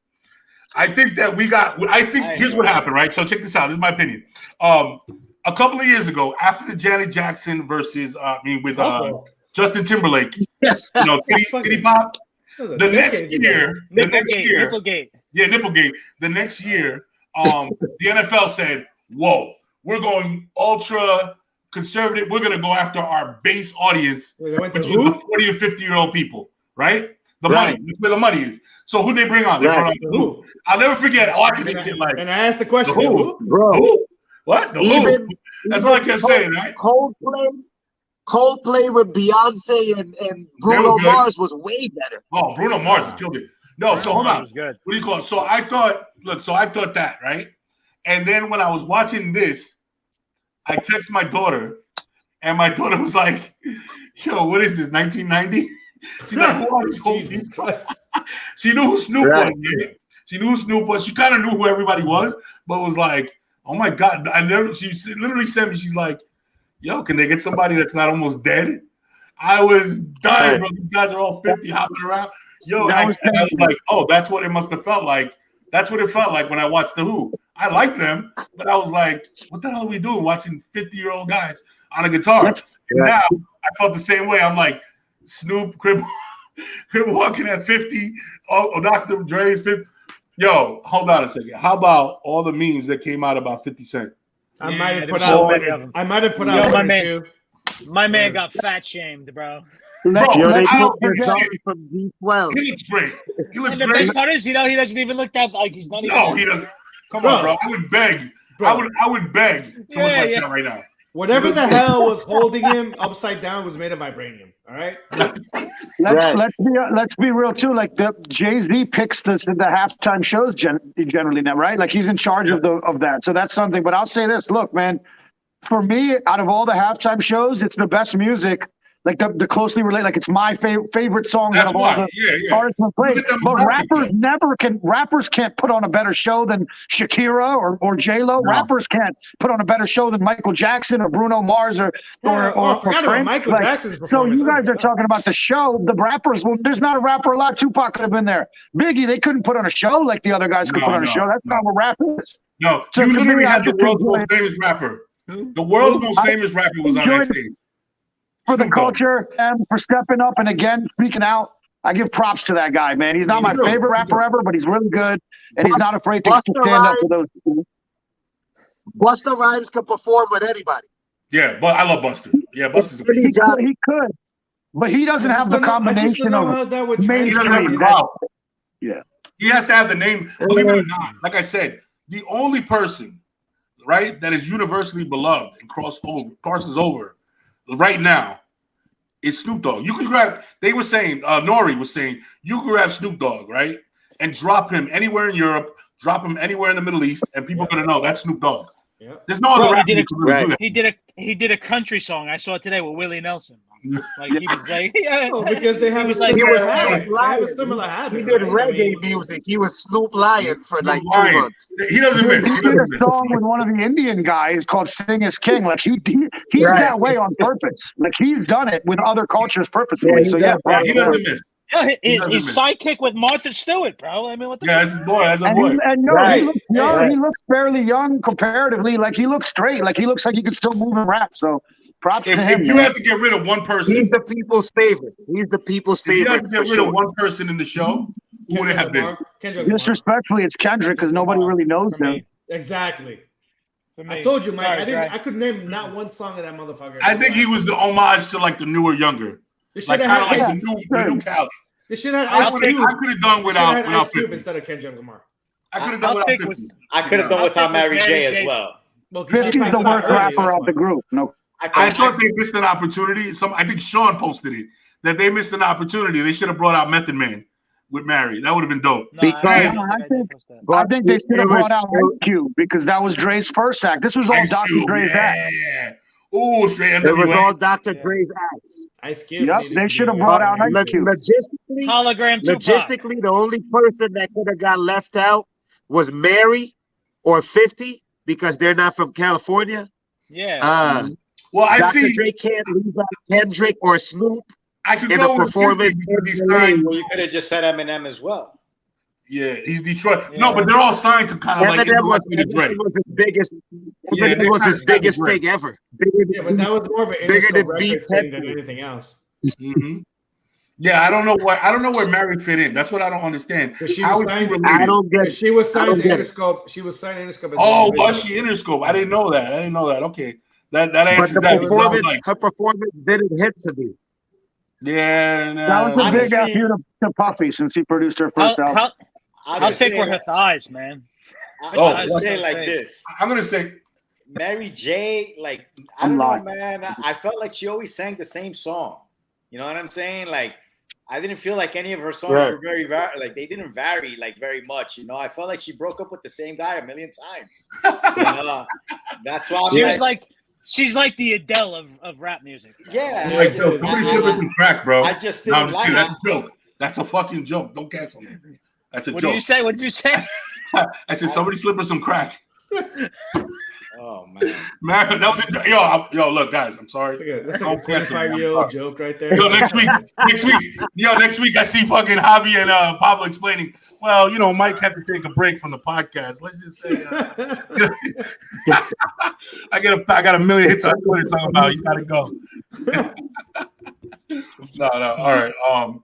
I think that here's what happened, right? So check this out. This is my opinion. A couple of years ago, after the Janet Jackson versus Justin Timberlake, Kitty Pop. The next year, Nipplegate. Yeah, Nipplegate. The next year, the NFL said, "Whoa, we're going ultra conservative. We're going to go after our base audience, which is the 40 and 50-year-old people, right? Money, where the money is. So who they bring on? They bring on the Who. I'll never forget watching this shit like. And I asked the question, Who? Bro. Who? What? The Who? That's all I kept saying, right? Coldplay with Beyonce and Bruno Mars was way better. Oh, Bruno Mars killed it. No, so hold on. Was good. What do you call it? So I thought that, right? And then when I was watching this, I text my daughter, and my daughter was like, "Yo, what is this, 1990?" She's like, "Who are these whole people?" She knew who Snoop was, right? She knew who Snoop was. She kind of knew who everybody was, but was like, "Oh my God." She literally sent me, she's like, "Yo, can they get somebody that's not almost dead?" I was dying, bro. These guys are all 50 hopping around. Yo, I was like, "Oh, that's what it must have felt like." That's what it felt like when I watched The Who. I like them, but I was like, what the hell are we doing watching 50-year-old guys on a guitar? And now I felt the same way. I'm like, Snoop, Crib walking at 50, Dr. Dre's 50. Yo, hold on a second. How about all the memes that came out about 50 Cent? I might have put out my man. Too. My man got fat shamed, bro. They took the from D12. He looks great. The best part is, he doesn't even look that like he's not even. No, he doesn't. Come on, bro. I would beg. Bro. I would beg to look like that right now. Whatever the hell was holding him upside down was made of vibranium. All right. Let's be real too. Like the Jay-Z picks the halftime shows generally now, right? Like he's in charge of that. So that's something. But I'll say this: look, man. For me, out of all the halftime shows, it's the best music. Like the closely related, like it's my favorite song out of all the artists that play. But rappers can't put on a better show than Shakira or J-Lo. No. Rappers can't put on a better show than Michael Jackson or Bruno Mars or Prince. Michael Jackson's so you guys are talking about the show. The rappers, well, there's not a rapper a lot. Tupac could have been there. Biggie, they couldn't put on a show like the other guys could put on a show. That's not what rap is. No, so you literally had the world's most famous rapper. The world's most famous rapper was on that stage. For the culture and for stepping up and again speaking out, I give props to that guy, man. He's not my favorite rapper ever, but he's really good, and he's not afraid to stand up for those people. Busta Rhymes can perform with anybody. Yeah, but I love Busta. Yeah, Busta's he could, but he doesn't have the combination of mainstream. Yeah, he has to have the name. Believe it or not, like I said, the only person, right, that is universally beloved and crosses over right now is Snoop Dogg. You could grab, they were saying, Nori was saying, you could grab Snoop Dogg, right, and drop him anywhere in Europe, drop him anywhere in the Middle East, and people are going to know that's Snoop Dogg. Yeah. There's no other rapper who can really do that. He did a country song I saw today with Willie Nelson. Like he was like, because they have a similar habit. He did reggae music. He was Snoop Lion for like 2 months. He doesn't miss. He did a song with one of the Indian guys called "Sing Is King." Like he's that way on purpose. Like he's done it with other cultures purposefully. He doesn't miss. Yeah, his sidekick with Martha Stewart, bro. I mean, what the that's his boy. That's his boy. He looks young. Right. He looks fairly young comparatively. Like he looks straight. Like he looks like he could still move and rap. So props to him. If you had to get rid of one person, he's the people's favorite. If you had to get rid of one person in the show, who would it have been? Disrespectfully, it's Kendrick because nobody really knows him. Exactly. I told you, Mike. I could name not one song of that motherfucker. I think he was the homage to like the newer, younger. Like kind of like the new Cali. They should have Ice Cube. I could have done without Ice Cube instead of Kendrick Lamar. I could have done without 50. I could have done without Mary J as well. 50's the worst rapper out the group. No, I thought they missed an opportunity. I think Sean posted it that they missed an opportunity. They should have brought out Method Man with Mary. That would have been dope. I think they should have brought out Ice Cube because that was Dre's first act. This was all Dr. Dre's act. Oh, straight NWA. It was all Dr. Dre's acts. Ice Cube. Yep, they should have brought out Ice Cube. Logistically, the only person that could have got left out was Mary or 50 because they're not from California. Yeah. Well, Dr. Dre can't leave out Kendrick or Snoop. I could in go a with performance. because he's signed. Well, you could have just said Eminem as well. Yeah, he's Detroit. Yeah. No, but they're all signed to kind of like Eminem was indirectly to Dre. his biggest. Yeah, Eminem they was kinda his signed to biggest Dre. thing ever. Bigger Yeah, but that was more of an bigger Interscope than Beats Records thing than Headphone. anything else. Mm-hmm. Yeah, I don't know where Mary fit in. That's what I don't understand. But she How was is she signed. related? I don't get. She was signed to get it. Interscope. She was signed to Interscope. As Oh, an was individual. she Interscope? I didn't know that. Okay, that But answers the that. 'Cause I was performance, like, her performance didn't hit to me. yeah, That was a big Honestly- F you to Puffy since he produced her first album. How thick were her thighs, man? Oh, I'll that's say it so like thick. this. I'm gonna say, Mary J, like, I I'm don't know, lying. man. I felt like she always sang the same song. You know what I'm saying? Like, I didn't feel like any of her songs Right. were like they didn't vary like very much. You know, I felt like she broke up with the same guy a million times. You know? That's why I'm She's like the Adele of rap music. yeah. like, yo, somebody slipping some crack, bro. I just No, I'm didn't just like kidding. that. That's a joke. That's a fucking joke. Don't cancel me. That's a What joke. did you say? What did you say? I said somebody slipping some crack. Oh man. Man, that was it. Yo, look, guys, I'm sorry. That's Don't like a cancel me. I'm 25-year-old sorry. joke right there. Yo, next week, I see fucking Javi and Pablo explaining. Well, you know, Mike had to take a break from the podcast. Let's just say, I got a million hits on Twitter talking about you gotta go. No, all right.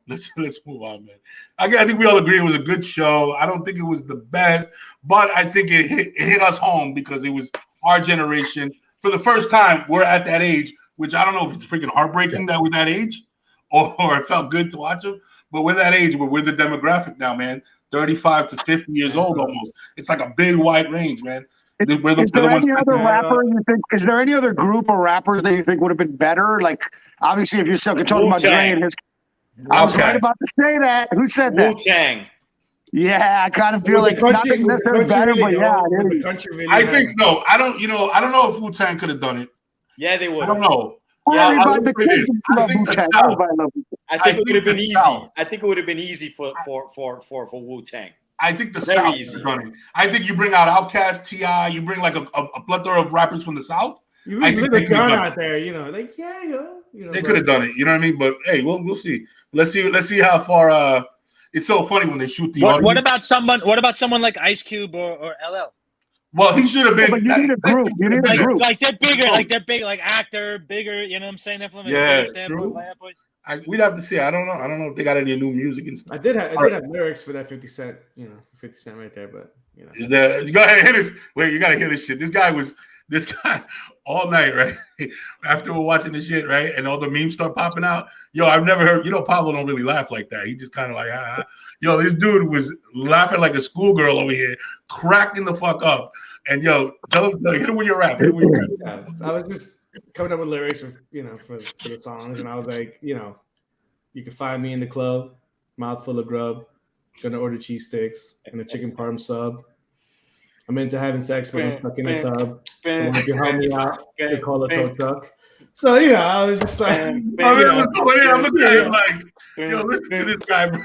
Let's move on, man. I think we all agree it was a good show. I don't think it was the best, but I think it hit us home because it was our generation. For the first time, we're at that age, which I don't know if it's freaking heartbreaking that we're that age, or it felt good to watch them. But we're that age where we're the demographic now, man. 35 to 50 years old almost. It's like a big wide range, man. Is there any other rapper you think? Is there any other group of rappers that you think would have been better? Like, obviously, if you're talking about Dre and his, I was right about to say that. Who said that? Wu-Tang. Yeah, I kind of feel like not necessarily better, but yeah. I think no. I don't know if Wu-Tang could have done it. Yeah, they would. I don't know. Yeah, I think the South. I think it would have been easy. I think it would have been easy for Wu-Tang. I think the Very South easy. is running. I think you bring out Outkast, T.I., you bring like a plethora of rappers from the South. You I really think Lil they could've Jon done out there, you know, like they could have done it. You know what I mean? But hey, we'll see. Let's see how far. It's so funny when they shoot the. What about someone like Ice Cube or LL? Well, he should have been. But you need a group. You need a group. Like they're bigger, like actor, bigger. You know what I'm saying? From Yeah, a standpoint, my standpoint. We'd have to see. I don't know if they got any new music and stuff. I did have lyrics for that 50 Cent, 50 Cent right there, but Go ahead, hit this. Wait, you gotta hear this shit. This guy all night, right? After we're watching this shit, right? And all the memes start popping out. Yo, I've never heard, Pablo don't really laugh like that. He just kind of like, Yo, this dude was laughing like a schoolgirl over here, cracking the fuck up. And yo, hit him with your rap. Yeah, I was just coming up with lyrics for the songs, and I was like, you can find me in the club, mouth full of grub, gonna order cheese sticks and a chicken parm sub. I'm into having sex when I'm stuck in a tub. So if you help me out, they call a tow truck. So I was just like, I'm looking at him like, yo, listen to this guy, bro.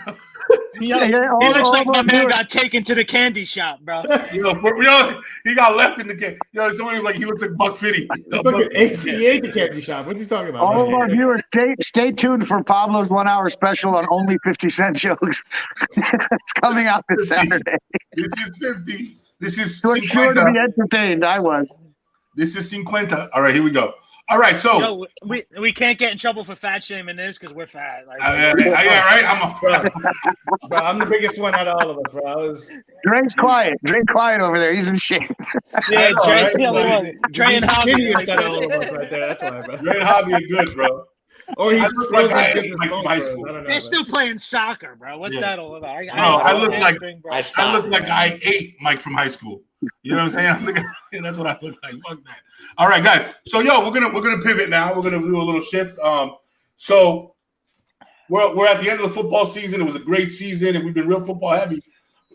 He looks like my man got taken to the candy shop, bro. He got left in the candy. Somebody was like, he looks like Buck Fitty. He ate the candy shop. What's he talking about? All of our viewers, stay tuned for Pablo's 1 hour special on only 50 Cent jokes. It's coming out this Saturday. This is 50. This is You're sure to be entertained. I was. This is 50. All right, here we go. All right, so we can't get in trouble for fat shaming this because we're fat. Like, right. Bro, I'm the biggest one out of all of us, bro. Dre's quiet. Dre's quiet over there. He's in shame. Yeah, Dre's the only one. Dre and Javi out of all of us right there. That's why, bro. Dre and Javi are good, bro. Or he's like high school. They're still playing soccer, bro. What's that all about? I look like I ate Mike from high school. You know what I'm saying? That's what I look like. Fuck that. All right, guys. So we're gonna pivot now. We're gonna do a little shift. So we're at the end of the football season. It was a great season, and we've been real football heavy.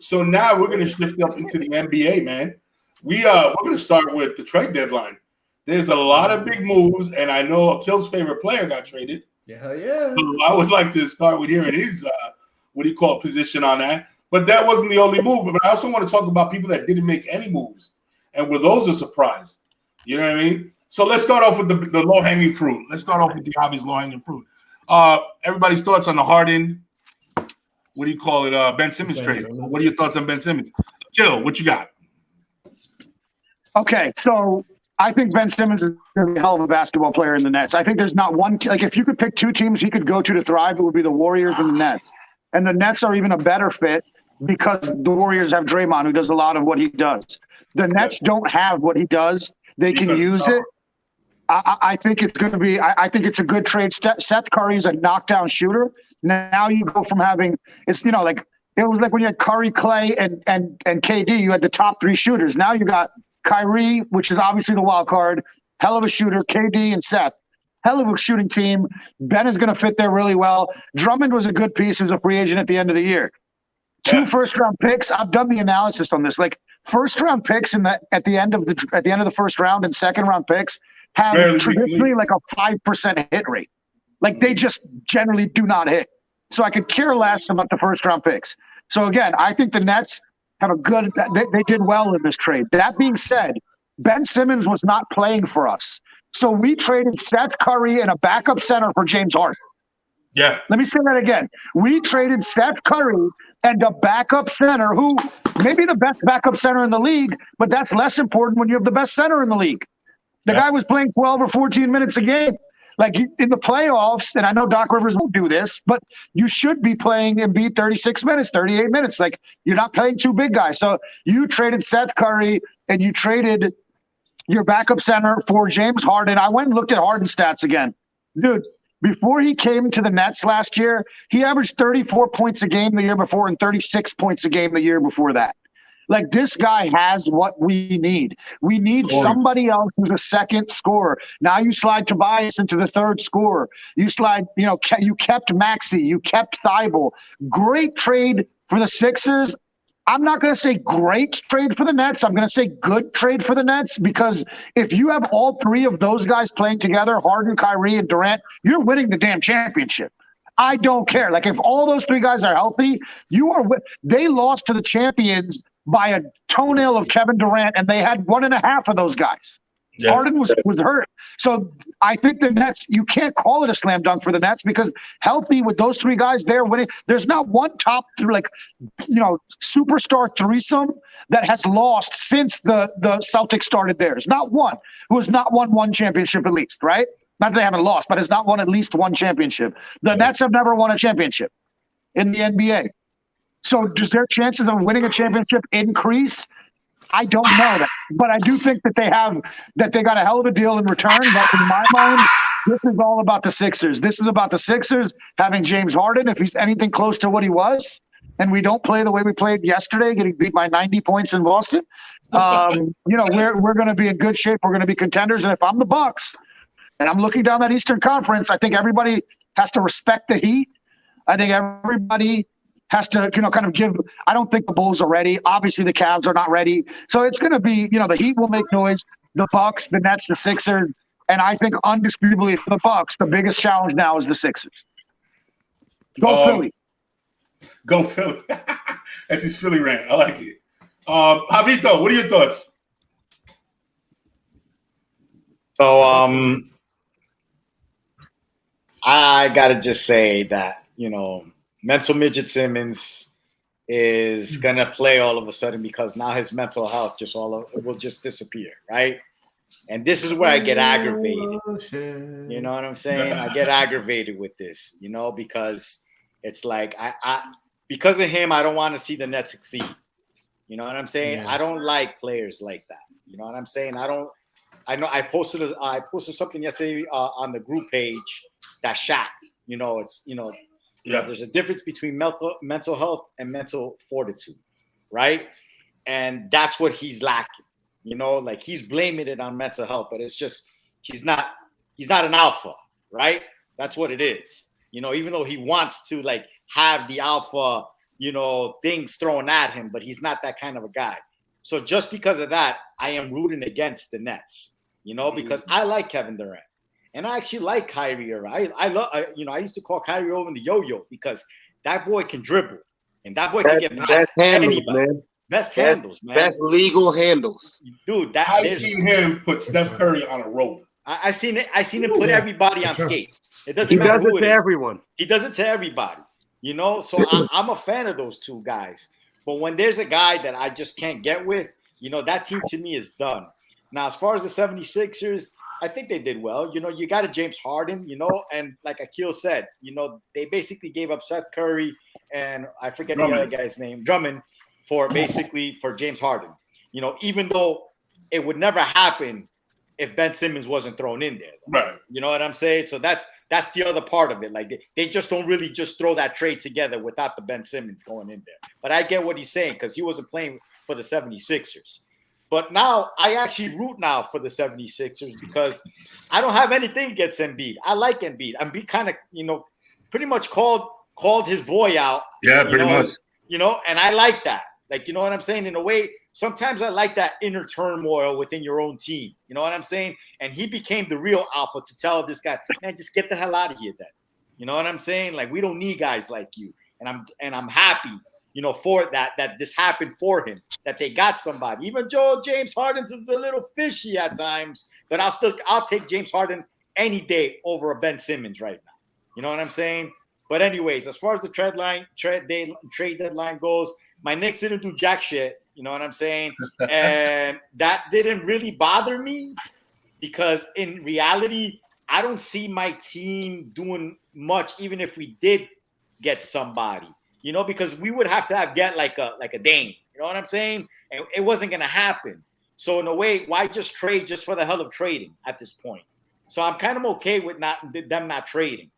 So now we're gonna shift up into the NBA, man. We're gonna start with the trade deadline. There's a lot of big moves, and I know Akil's favorite player got traded. Yeah. So I would like to start with hearing his position on that. But that wasn't the only move. But I also want to talk about people that didn't make any moves, and were those a surprise? You know what I mean? So let's start off with the low-hanging fruit. Let's start off with the obvious low-hanging fruit. Everybody's thoughts on the Harden, what do you call it? Ben Simmons Ben trade. Simmons. What are your thoughts on Ben Simmons? Jill, what you got? Okay, so I think Ben Simmons is going to be a hell of a basketball player in the Nets. I think there's not one like if you could pick two teams he could go to thrive, it would be the Warriors and the Nets. And the Nets are even a better fit because the Warriors have Draymond, who does a lot of what he does. The Nets don't have what he does. They can use it. I think it's going to be. I think it's a good trade. Seth Curry is a knockdown shooter. Now you go from having it's like it was like when you had Curry, Clay, and KD. You had the top three shooters. Now you got Kyrie, which is obviously the wild card. Hell of a shooter. KD and Seth. Hell of a shooting team. Ben is going to fit there really well. Drummond was a good piece. He was a free agent at the end of the year. 2 first-round picks. I've done the analysis on this. Like first-round picks at the end of the first round and second-round picks have traditionally like a 5% hit rate. Like they just generally do not hit. So I could care less about the first-round picks. So again, I think the Nets have a good. They did well in this trade. That being said, Ben Simmons was not playing for us. So we traded Seth Curry and a backup center for James Harden. Yeah. Let me say that again. We traded Seth Curry and a backup center who may be the best backup center in the league, but that's less important when you have the best center in the league. The guy was playing 12 or 14 minutes a game. Like in the playoffs, and I know Doc Rivers won't do this, but you should be playing Embiid 36 minutes, 38 minutes. Like you're not playing two big guys. So you traded Seth Curry and you traded your backup center for James Harden. I went and looked at Harden's stats again. Dude, before he came to the Nets last year, he averaged 34 points a game the year before and 36 points a game the year before that. Like this guy has what we need. We need somebody else who's a second scorer. Now you slide Tobias into the third scorer. You slide, you kept Maxey, you kept Thibault. Great trade for the Sixers. I'm not going to say great trade for the Nets. I'm going to say good trade for the Nets because if you have all three of those guys playing together, Harden, Kyrie, and Durant, you're winning the damn championship. I don't care. Like if all those three guys are healthy, they lost to the champions by a toenail of Kevin Durant, and they had 1.5 of those guys. Yeah. Harden was hurt. So I think the Nets, you can't call it a slam dunk for the Nets because healthy with those three guys there winning, there's not one top superstar threesome that has lost since the Celtics started theirs. Not one who has not won one championship at least, right? Not that they haven't lost, but has not won at least one championship. The Nets have never won a championship in the NBA. So does their chances of winning a championship increase? I don't know that, but I do think that they got a hell of a deal in return. But in my mind, this is all about the Sixers. This is about the Sixers having James Harden, if he's anything close to what he was, and we don't play the way we played yesterday, getting beat by 90 points in Boston. We're going to be in good shape. We're going to be contenders. And if I'm the Bucks, and I'm looking down that Eastern Conference, I think everybody has to respect the Heat. I think everybody has to, kind of give. I don't think the Bulls are ready. Obviously, the Cavs are not ready. So it's going to be, the Heat will make noise. The Bucks, the Nets, the Sixers, and I think undisputably for the Bucks, the biggest challenge now is the Sixers. Go Philly. Go Philly. That's his Philly rant. I like it. Javito, what are your thoughts? So I gotta just say that mental midget Simmons is gonna play all of a sudden because now his mental health will just disappear, right? And this is where I get aggravated. You know what I'm saying? I get aggravated with this, because it's like I because of him, I don't want to see the Nets succeed. You know what I'm saying? Yeah. I don't like players like that. You know what I'm saying? I know I posted something yesterday on the group page that Shaq. There's a difference between mental health and mental fortitude, right? And that's what he's lacking. Like he's blaming it on mental health, but it's just he's not an alpha, right? That's what it is. Even though he wants to like have the alpha, things thrown at him, but he's not that kind of a guy. So just because of that, I am rooting against the Nets, because I like Kevin Durant. And I actually like Kyrie. I used to call Kyrie Irving the yo-yo because that boy can dribble. And that boy can get past anybody. Man. Best handles, man. Best legal handles. Dude, I've seen him put Steph Curry on a rope. I seen it. I seen him put everybody on skates. It doesn't He matter does who it to is. everyone. He does it to everybody. You know, so I'm a fan of those two guys. But when there's a guy that I just can't get with, you know, that team to me is done. Now, as far as the 76ers, I think they did well. You know, you got a James Harden, you know, and like Akil said, you know, they basically gave up Seth Curry and I forget the other guy's name, Drummond, for James Harden. You know, even though it would never happen if Ben Simmons wasn't thrown in there. Right. You know what I'm saying? So that's the other part of it. Like they just don't really just throw that trade together without the Ben Simmons going in there. But I get what he's saying because he wasn't playing for the 76ers. But now I actually root now for the 76ers because I don't have anything against Embiid. I like Embiid. Embiid kind of, you know, pretty much called his boy out. Yeah, pretty much. You know, and I like that. Like, you know what I'm saying? In a way, sometimes I like that inner turmoil within your own team. You know what I'm saying? And he became the real alpha to tell this guy, man, just get the hell out of here then. You know what I'm saying? Like, we don't need guys like you. And I'm happy, you know, for that this happened for him, that they got somebody. Even James Harden's a little fishy at times, but I'll take James Harden any day over a Ben Simmons right now. You know what I'm saying? But anyways, as far as the trade deadline goes, my Knicks didn't do jack shit. You know what I'm saying? And that didn't really bother me because in reality, I don't see my team doing much, even if we did get somebody, you know, because we would have to get like a Dame. You know what I'm saying? And it wasn't going to happen. So in a way, why just trade just for the hell of trading at this point? So I'm kind of okay with them not trading.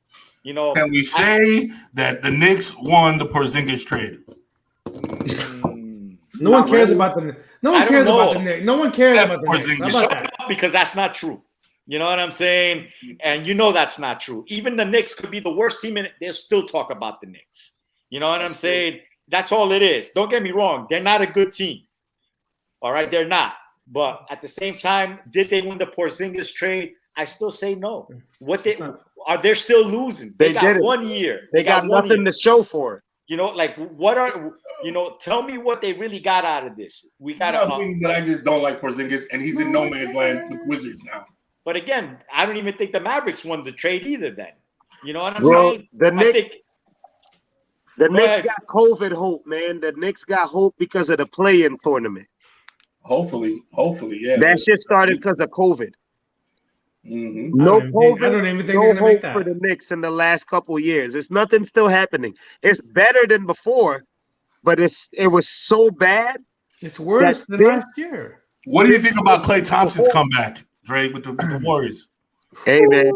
You know, can we say that the Knicks won the Porzingis trade? No one cares about the Knicks. No one cares about the Knicks. No one cares about the Knicks. How about that? Because that's not true. You know what I'm saying? And you know that's not true. Even the Knicks could be the worst team in it. They'll still talk about the Knicks. You know what I'm saying? That's all it is. Don't get me wrong. They're not a good team. All right? They're not. But at the same time, did they win the Porzingis trade? I still say no. They're still losing. They got 1 year. They got nothing to show for it. You know, like tell me what they really got out of this. We got nothing, but I just don't like Porzingis, and he's in no man's land with Wizards now. But again, I don't even think the Mavericks won the trade either. Then, you know what I'm saying? The Knicks got COVID hope, man. The Knicks got hope because of the play-in tournament. Hopefully, yeah. That shit started because of COVID. Mm-hmm. No COVID. I don't even think no hope that for the Knicks in the last couple of years. There's nothing still happening. It's better than before, but it was so bad. It's worse than last year. What do you think about Klay Thompson's comeback, Dre, with the Warriors? Hey man,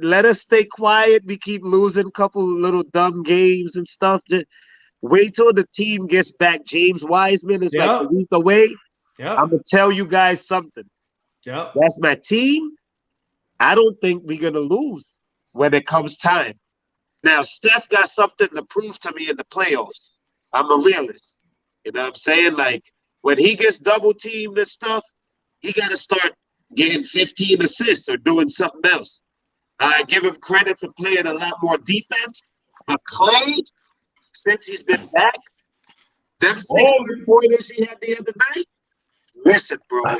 let us stay quiet. We keep losing a couple little dumb games and stuff. Just wait till the team gets back. James Wiseman is like a week away. Yeah, I'm gonna tell you guys something. Yeah, that's my team. I don't think we're gonna lose when it comes time. Now, Steph got something to prove to me in the playoffs. I'm a realist. You know what I'm saying? Like, when he gets double teamed and stuff, he got to start getting 15 assists or doing something else. I give him credit for playing a lot more defense. But Klay, since he's been back, them 6-pointers he had the other night, listen, bro.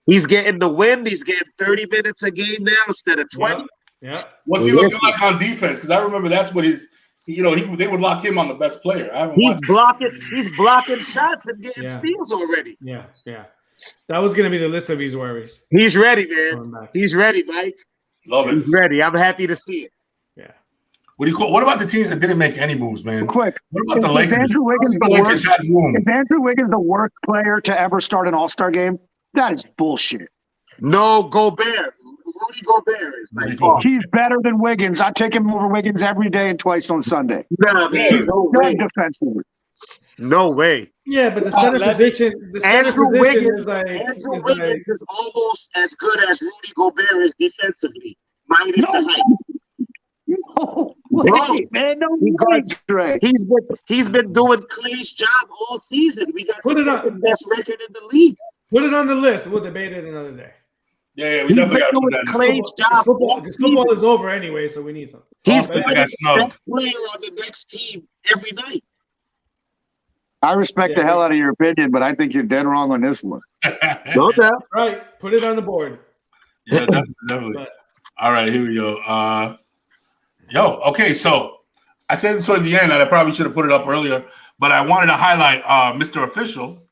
He's getting the win. He's getting 30 minutes a game now instead of 20. Yeah. What's he looking like on defense? Because I remember that's what they would lock him on the best player. He's blocking shots and getting steals already. Yeah. That was gonna be the list of his worries. He's ready, man. He's ready, Mike. Love it. He's ready. I'm happy to see it. Yeah. What about the teams that didn't make any moves, man? Quick. What about the Lakers? Is Andrew Wiggins the worst player to ever start an All-Star game? That is bullshit. No, Gobert. Rudy Gobert is my fault. He's better than Wiggins. I take him over Wiggins every day and twice on Sunday. Nah, man. No way. Defensively. No way. Yeah, but the center position. Andrew Wiggins is almost as good as Rudy Gobert is defensively. Minus the height. No way, man. No way. He's been doing Clay's job all season. We got the second best record in the league. Put it on the list. We'll debate it another day. Yeah, we definitely got to do that. Clay's job. Football is over anyway, so we need something. He's the best player on the next team every night. I respect the hell out of your opinion, but I think you're dead wrong on this one. No doubt. Right. Put it on the board. Yeah, definitely. All right, here we go. Okay, so I said this towards the end, and I probably should have put it up earlier, but I wanted to highlight Mr. Official,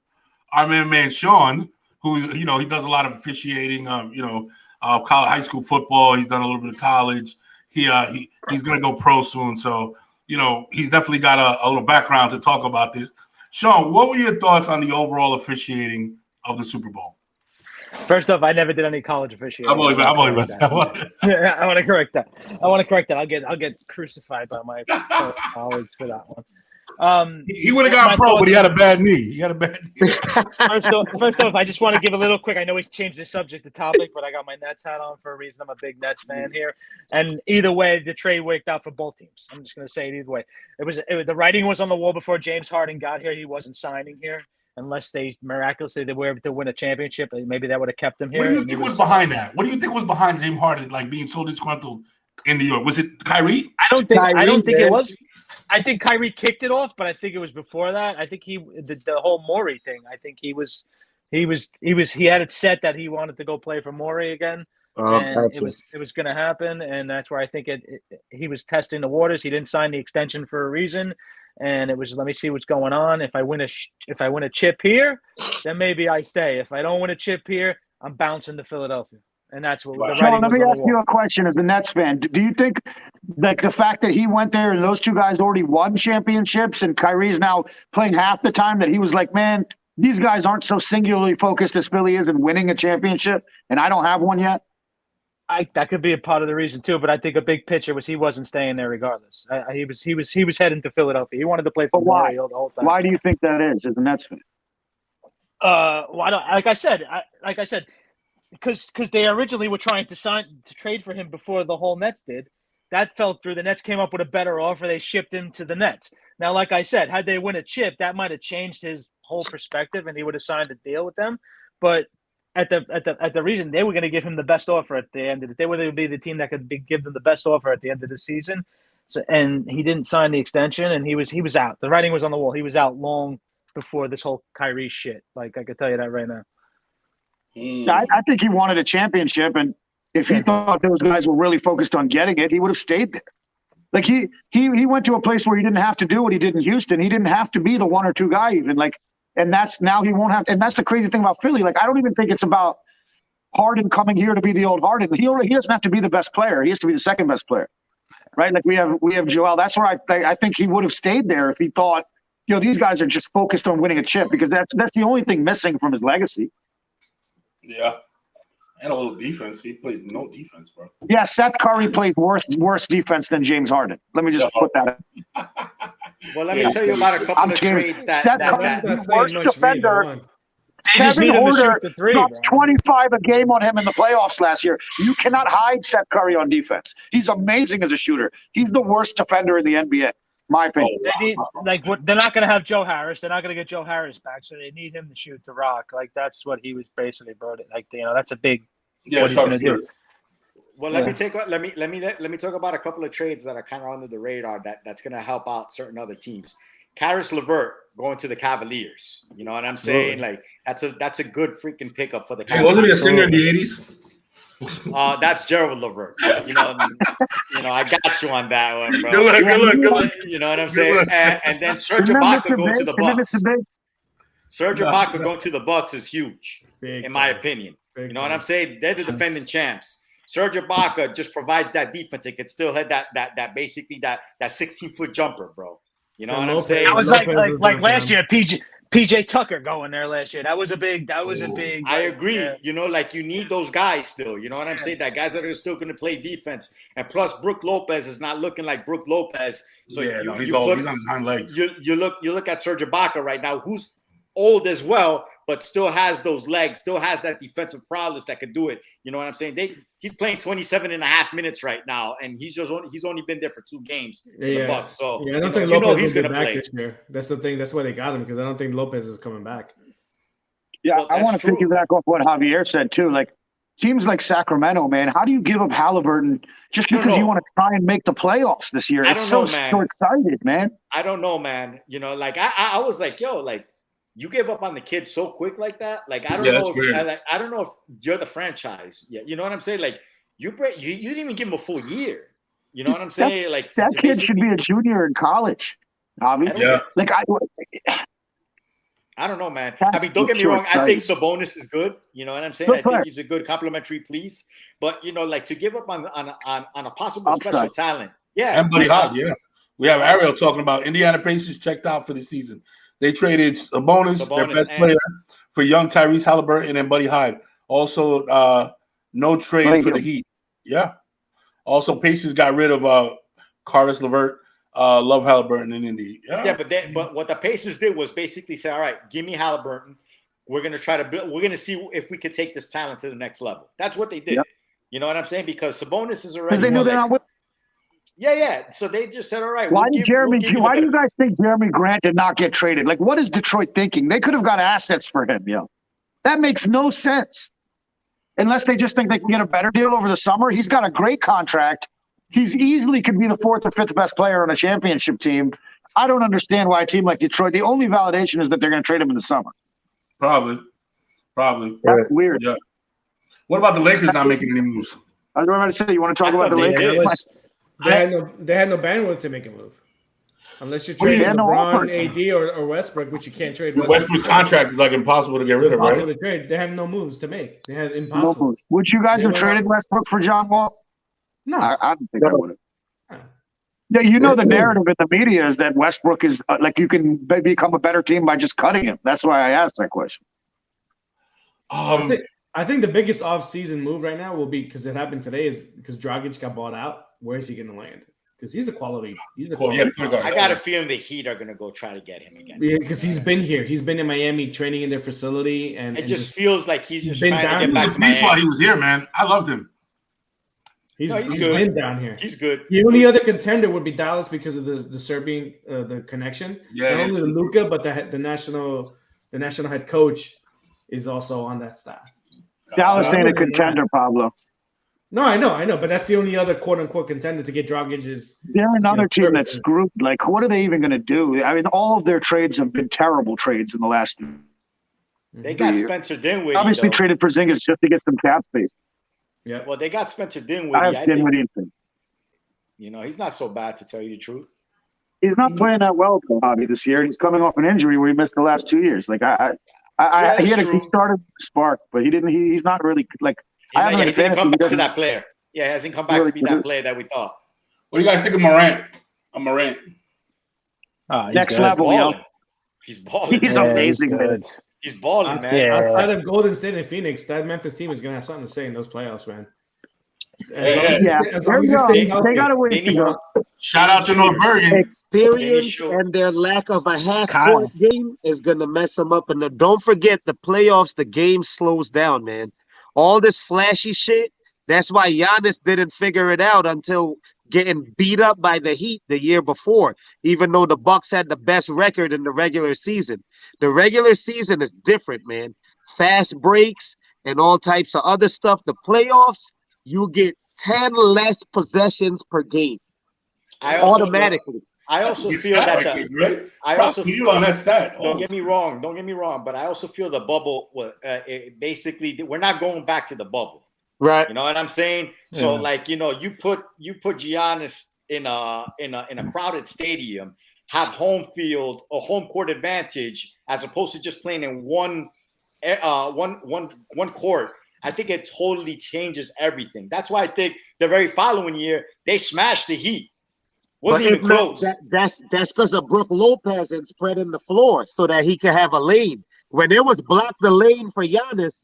our man Sean, who he does a lot of officiating. High school football. He's done a little bit of college. He's going to go pro soon, so he's definitely got a little background to talk about this. Sean, what were your thoughts on the overall officiating of the Super Bowl? First off, I never did any college officiating. I want to correct that. I'll get crucified by my colleagues for that one. He would have gone pro, but he had a bad knee. First off, I just want to give a little quick. I know we changed the subject to topic, but I got my Nets hat on for a reason. I'm a big Nets fan here, and either way, the trade worked out for both teams. I'm just going to say it either way. The writing was on the wall before James Harden got here. He wasn't signing here unless they miraculously were able to win a championship. Maybe that would have kept him here. What do you think was behind that? What do you think was behind James Harden being so disgruntled in New York? Was it Kyrie? I don't think it was. I think Kyrie kicked it off, but I think it was before that. I think the whole Morey thing. I think he had it set that he wanted to go play for Morey again, and it was going to happen, and that's where I think he was testing the waters. He didn't sign the extension for a reason, and it was let me see what's going on. If I win a chip here, then maybe I stay. If I don't win a chip here, I'm bouncing to Philadelphia. And that's what Sean, let me ask you a question as a Nets fan. Do you think the fact that he went there and those two guys already won championships and Kyrie's now playing half the time that he was like, man, these guys aren't so singularly focused as Philly is in winning a championship and I don't have one yet? That could be a part of the reason too, but I think a big picture was he wasn't staying there regardless. He was heading to Philadelphia. He wanted to play for why? The whole time. Why do you think that is as a Nets fan? Like I said, because they originally were trying to trade for him before the whole Nets did. That fell through. The Nets came up with a better offer. They shipped him to the Nets. Now, like I said, had they win a chip, that might have changed his whole perspective, and he would have signed a deal with them. But at the reason they were going to give him the best offer at the end of it, they would be the team that could give them the best offer at the end of the season. So, and he didn't sign the extension, and he was out. The writing was on the wall. He was out long before this whole Kyrie shit. Like I could tell you that right now. I think he wanted a championship, and if he thought those guys were really focused on getting it, he would have stayed there. Like he went to a place where he didn't have to do what he did in Houston. He didn't have to be the one or two guy even. And that's now he won't have. And that's the crazy thing about Philly. I don't even think it's about Harden coming here to be the old Harden. He doesn't have to be the best player. He has to be the second best player, right? Like we have Joel. That's where I think he would have stayed there if he thought, these guys are just focused on winning a chip, because that's the only thing missing from his legacy. Yeah. And a little defense. He plays no defense, bro. Yeah, Seth Curry plays worse defense than James Harden. Let me just put that in. Well, let me tell you about a couple of trades Seth Curry's the worst defender. Kevin Porter drops 25 a game on him in the playoffs last year. You cannot hide Seth Curry on defense. He's amazing as a shooter. He's the worst defender in the NBA. My opinion. They're not going to have Joe Harris. They're not going to get Joe Harris back, so they need him to shoot the rock. That's what he was basically brought it. That's a big. What he's going to do. Well, let me talk about a couple of trades that are kind of under the radar that's going to help out certain other teams. Karis LeVert going to the Cavaliers. You know what I'm saying? That's a good freaking pickup for the Cavaliers. Wasn't he a singer in the 80s? That's Gerald LeVert. I got you on that one, bro. Good luck. You know what I'm saying? And then Serge Ibaka going to the Bucks. Serge Ibaka going to the Bucks is huge, in my opinion. You know what I'm saying? They're the defending champs. Serge Ibaka just provides that defense. It could still hit that basically that 16-foot jumper, bro. You know what I'm saying? I was like last year, PJ Tucker going there last year. That was a big. I agree. Yeah. You need those guys still. You know what I'm saying? That guys that are still going to play defense. And plus, Brook Lopez is not looking like Brook Lopez. So he's on his hind legs. You look at Serge Ibaka right now, who's old as well, but still has those legs, still has that defensive prowess that could do it. You know what I'm saying? He's playing 27 and a half minutes right now, and he's only been there for 2 games for the Bucks. So I don't think Lopez he's going to play this year. That's the thing. That's why they got him, because I don't think Lopez is coming back. Yeah, well, I want to piggyback off what Javier said too. Teams like Sacramento, man, how do you give up Halliburton just because you want to try and make the playoffs this year? It's so short-sighted, man. I don't know, man. I was like, you gave up on the kid so quick like that. Like I don't Yeah, know that's if weird. I don't know if you're the franchise. Yeah, you know what I'm saying? Like you didn't even give him a full year. You know what I'm saying? Like That to kid should basically- be a junior in college, Javi. I don't Yeah. get- Like I don't know, man. That's I mean, don't get me too wrong. I think exciting. Sabonis is good. You know what I'm saying? Good I player. think he's a good complimentary piece. But you know, like to give up on a possible Upside. special talent. Yeah. And Buddy like, Hard, yeah. We have Ariel talking about Indiana Pacers checked out for the season. They traded Sabonis, their Sabonis best and- player, for young Tyrese Halliburton and Buddy Hyde. Also, no trade for the Heat. Yeah. Also, Pacers got rid of Caris LeVert, Love Halliburton in Indy. Yeah, but what the Pacers did was basically say, all right, give me Halliburton. We're gonna try to build. We're gonna see if we could take this talent to the next level. That's what they did. Yep. You know what I'm saying? Because Sabonis is already. because they knew they're not with. Yeah. So they just said, all right. Why we'll do you guys think Jeremy Grant did not get traded? Like, what is Detroit thinking? They could have got assets for him, That makes no sense. Unless they just think they can get a better deal over the summer. He's got a great contract. He's easily could be the 4th or 5th best player on a championship team. I don't understand why a team like Detroit, the only validation is that they're going to trade him in the summer. Probably. That's weird. Yeah. What about the Lakers not making any moves? I was about to say, you want to talk I about the thought they Lakers? did. They had no bandwidth to make a move. Unless you're Well, trading yeah, no LeBron, offers. AD, or Westbrook, which you can't trade. Westbrook's contract is like impossible to get rid of, Impossible right? to trade. They have no moves to make. They had No impossible. moves. Would you guys They have went traded Westbrook for John Wall? No. I don't think I would have. No. Yeah, the narrative in the media is that Westbrook is like you can become a better team by just cutting him. That's why I asked that question. I think the biggest off-season move right now will be, because it happened today, is because Dragic got bought out. Where is he going to land? Because he's a quality. I got a feeling the Heat are gonna go try to get him again. Yeah, because he's been here. He's been in Miami training in their facility, and It just feels like he's just been trying to down get back That's to why he Miami. was here, man. I loved him. he's he's good. been down here. He's good. The only other contender would be Dallas because of the Serbian the connection. Yeah, Not only true. Luka, but the national head coach is also on that staff. Dallas ain't a contender, Pablo. No, I know, but that's the only other quote unquote contender to get Dragic is. They're another team that's services. screwed. Like, what are they even going to do? I mean, all of their trades have been terrible trades in the last. They got year. Spencer Dinwiddie. Obviously, though. traded Porzingis just to get some cap space. Yeah. Well, they got Spencer Dinwiddie. I I have think, Dinwiddie. Too. he's not so bad to tell you the truth. He's not playing that well for Bobby this year. He's coming off an injury where he missed the last 2 years. Like he started spark, but he didn't. He's not really like. He I haven't didn't come back to doesn't- that player. Yeah, he hasn't come back Really to be that produced. player that we thought. What do you guys think of Morant? Morant. He's Next good. level, yo. He's balling. He's man. amazing, He's man. good. He's balling, man. Yeah. Outside of Golden State and Phoenix, that Memphis team is going to have something to say in those playoffs, man. As long as they stay healthy. They got to win. They need- Shout out to North Bergen. Experience show. and their lack of a Kyle. half-court game is going to mess them up. And don't forget, the playoffs, the game slows down, man. All this flashy shit, that's why Giannis didn't figure it out until getting beat up by the Heat the year before, even though the Bucks had the best record in the regular season. The regular season is different, man. Fast breaks and all types of other stuff. The playoffs, you get 10 less possessions per game. Automatically. I also Your feel stat that right there, right? I Props also to you on that stat. don't get me wrong, but I also feel the bubble. Basically, we're not going back to the bubble. Right. You know what I'm saying? So, like, you put Giannis in a crowded stadium, have home field or home court advantage, as opposed to just playing in one court. I think it totally changes everything. That's why I think the very following year they smashed the Heat. Wasn't even close. That's because of Brook Lopez and spreading the floor so that he could have a lane. When it was block the lane for Giannis,